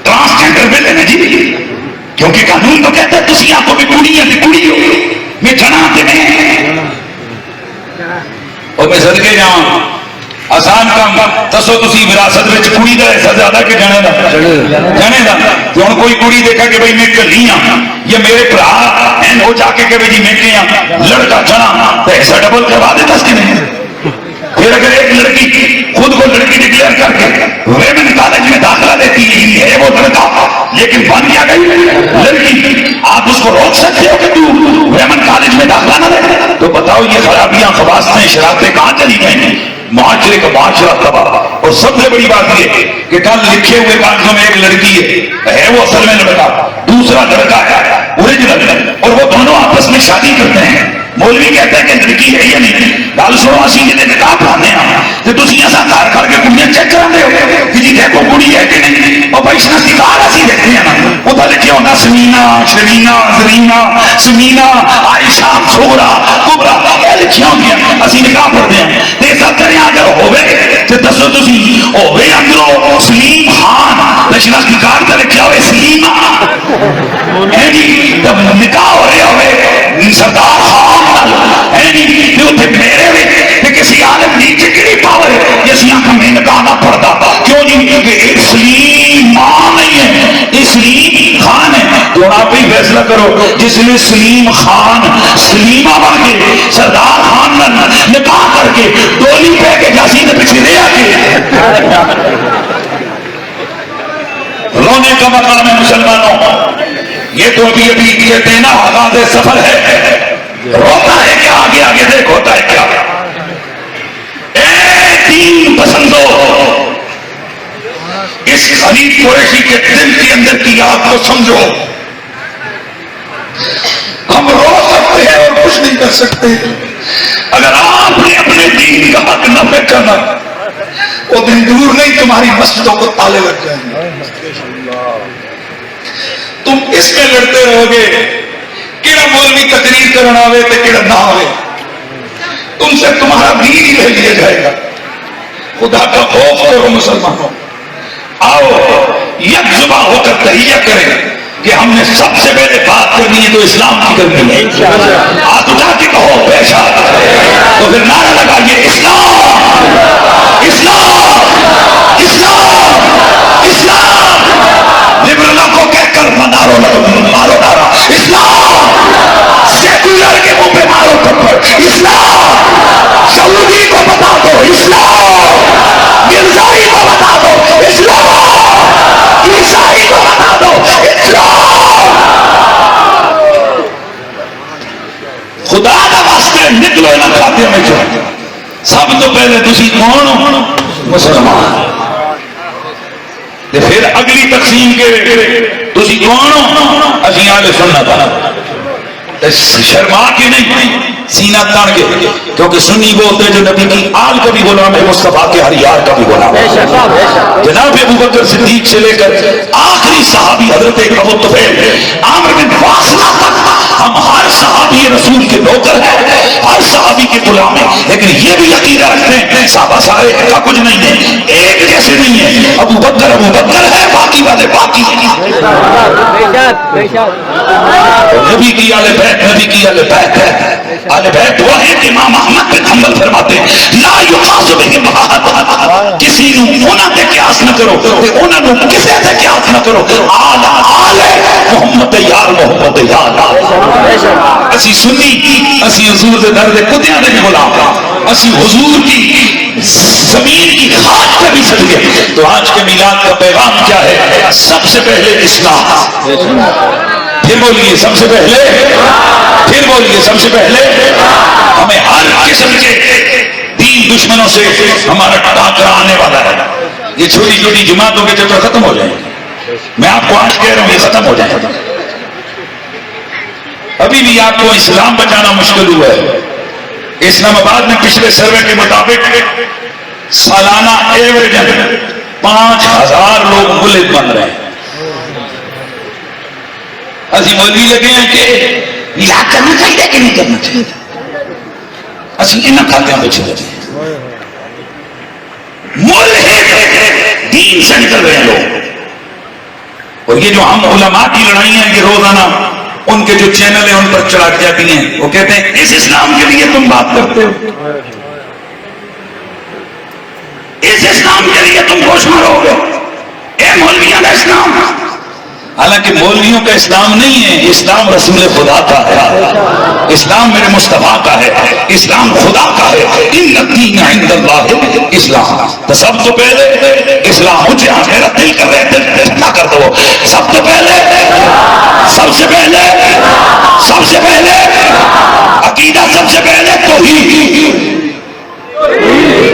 ٹرانسجنڈر بل ہے نا جی, کیونکہ قانون تو کہتا ہے تسی آپ کو بھی کڑی ہے کڑی ہو میں جنا دے. اور میں صدقے جاؤں آسان کام دسو تسی وراثت میں کڑی دا ایسا زیادہ کہ جانے دا کہ ہوں کوئی کڑی دیکھا کہ بھائی میں کلی ہاں یا میرے برا این ہو جا کے کہ بھائی جی میں کہ ہاں لڑکا جنا تو ایسا ڈبل کروا دیتا اس کے نہیں. پھر اگر ایک لڑکی خود کو لڑکی ڈکلیئر کر کے ویمن کالج میں داخلہ دیتی ہے وہ لڑکا لیکن بن کیا گئی لڑکی, آپ اس کو روک سکتے ہو کہ تو ویمن کالج میں داخلہ نہ دے؟ تو بتاؤ یہ خرابیاں خواستیں شرارتیں کہاں چلی گئی ہیں؟ معاشرے کا معاشرہ تباہ. اور سب سے بڑی بات یہ کہ کل لکھے ہوئے کاغذوں میں ایک لڑکی ہے وہ اصل میں لڑکا, دوسرا لڑکا ہے اوریجنل, اور وہ دونوں آپس میں شادی کرتے ہیں. مولوی کہتا ہے کہ لڑکی ہے یا نہیں. گل سنو اسی جی نکاح پڑھانے ہاں تو تھی ایسا گھر کر کے کڑیاں چیک کرا ہو کہ جی دیکھو کڑی ہے کہ نہیں. اور بھائی شناختیکار اسی دیکھتے ہیں نا ادھر لکھے ہونا سمینا شرینا زرینا سمینا عائشہ صغرا کبرا یہ لکھی ہوندی ہیں اسی نکاح پڑھتے ہیں تے سب کرے اگر ہوے تے دسو تسی ہوے اندروں سلیم خان تے شناختیکار تے لکھیا ہوئے سلیما ہے جی جب نکاح ہو رہے ہوئے سردار خان ہے جی تے اوتھے میرے وچ تے کسی عالم دی چکڑی پاور ہے اسی آنکھ میں نکاح نہ پڑھدا کیوں جی کہ سلیم ماں نہیں ہے سلیم خان ہے تو آپ ہی فیصلہ کرو جس نے سلیم خان سلیمہ بن کے سردار خان نکاح کر کے ڈولی پہ کے جاسی نے پیچھے لے آ کے رونے کا مقام ہے مسلمانوں یہ تو ابھی ابھی کہتے ہیں نا آغاز سفر ہے روتا ہے کیا آگے آگے دیکھ ہوتا ہے کیا اے دین پسندو اس غریب قریشی کے دل کے اندر کی آگ کو سمجھو ہم رو سکتے ہیں اور کچھ نہیں کر سکتے اگر آپ نے اپنے دین کا حق نہ پہچانا وہ دن دور نہیں تمہاری مسجدوں کو تالے لگ جائیں گے تم اس میں لڑتے رہو گے کیڑا مولوی تقریر کرنا ہوئے تو کیڑا نہ ہوئے تم سے تمہارا دین ہی لے لیا جائے گا خدا کا خوف کرو مسلمانوں آؤ یک زباں ہو کر تہیہ کریں کہ ہم نے سب سے پہلے بات کرنی ہے تو اسلام کی کرنی ہے ہاتھ اٹھا کے کہو پیشہ تو پھر نعرہ لگائیے اسلام اسلام اسلام اسلام لبرلوں کو کہہ کر مارو نعرہ اسلام سیکولر کے منہ پہ مارو تھپڑ اسلام سعودی کو بتا دو اسلام مرزائی کو بتا دو اسلام عیسائی کو بتا دو اسلام خدا کا واسطے نکلو نہ کھاتے میں جو سب تو پہلے تسی کون ہو مسلمان پھر اگلی تقسیم کے تسی کون ہو اسی اہل سنت شرما کے نہیں سینہ تان کے کیونکہ سنی وہ ہوتے جو نبی کی آل کا بھی غلام ہے مصطفیٰ کے ہر یار کا بھی غلام ہے جناب ابو بکر صدیق سے لے کر آخری صحابی حضرت ابو طفیل عامر بن واصلہ تک ہم ہر صحابی رسول کے نوکر ہیں ہر صحابی کے غلام ہیں لیکن یہ بھی عقیدہ رکھتے ہیں صحابہ سارے کا کچھ نہیں ہے ایک جیسے نہیں ہے ابو بکر ہے باقی والے باقی ہیں نبی کی آل بیت نبی کی آل بیت ہے آل بیت وہ ہے کہ امام احمد بن حنبل فرماتے ہیں لا یقاس بہم احد کسی نو انہاں تے قیاس نہ کرو تے انہاں نو کسے تے قیاس نہ کرو آل محمد یار محمد یار اسی سنی اسی حضور دے در دے کتیاں دے بھی غلام اسی حضور کی زمین کی خاک پہ بھی چل گئے تو آج کے میلاد کا پیغام کیا ہے سب سے پہلے اسلام پھر بولیے سب سے پہلے پھر بولیے سب سے پہلے ہمیں ہر قسم کے دین دشمنوں سے ہمارا ٹاکرا آنے والا ہے یہ چھوٹی چھوٹی جماعتوں کے چکر ختم ہو جائیں میں آپ کو آج کہہ رہا ہوں یہ ختم ہو جائیں ابھی بھی آپ کو اسلام بچانا مشکل ہوا ہے اسلام آباد میں پچھلے سروے کے مطابق سالانہ ایوریجن 5000 لوگ ملک بن رہے ہیں اسی مولوی لگے ہیں کہ میلاد کرنا چاہیے کہ نہیں کرنا چاہیے اسی انہاں کرتے ہیں پیچھے ملحد دین سے نکل رہے ہیں لوگ اور یہ جو ہم علماء کی لڑائی ہیں یہ روزانہ ان کے جو چینل ہیں ان پر چڑھا جاتی ہیں وہ کہتے ہیں اس اسلام کے لیے تم بات کرتے ہو اس اسلام کے لیے تم گوش مارو گے اے مولویوں کا اسلام حالانکہ مولویوں کا اسلام نہیں ہے اسلام رسول خدا کا ہے اسلام میرے مصطفیٰ کا ہے اسلام خدا کا ہے ان الدین عند اللہ اسلام تو سب تو پہلے اسلام مجھے میرا دل کر رہے دل ٹھنڈا کر دو سب سے پہلے عقیدہ سب سے پہلے توحید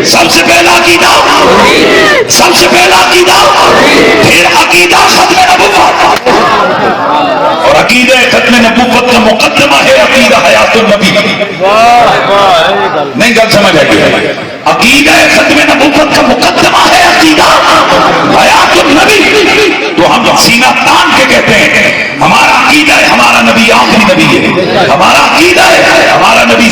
سب سے پہلا عقیدہ سب سے پہلا عقیدہ پھر عقیدہ ختم نبوت اور عقیدہ ختم نبوت کا مقدمہ ہے عقیدہ حیات النبی نہیں گل سمجھ آئی عقیدہ ختم نبوت کا مقدمہ ہے عقیدہ حیات النبی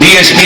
DSP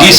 DC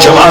14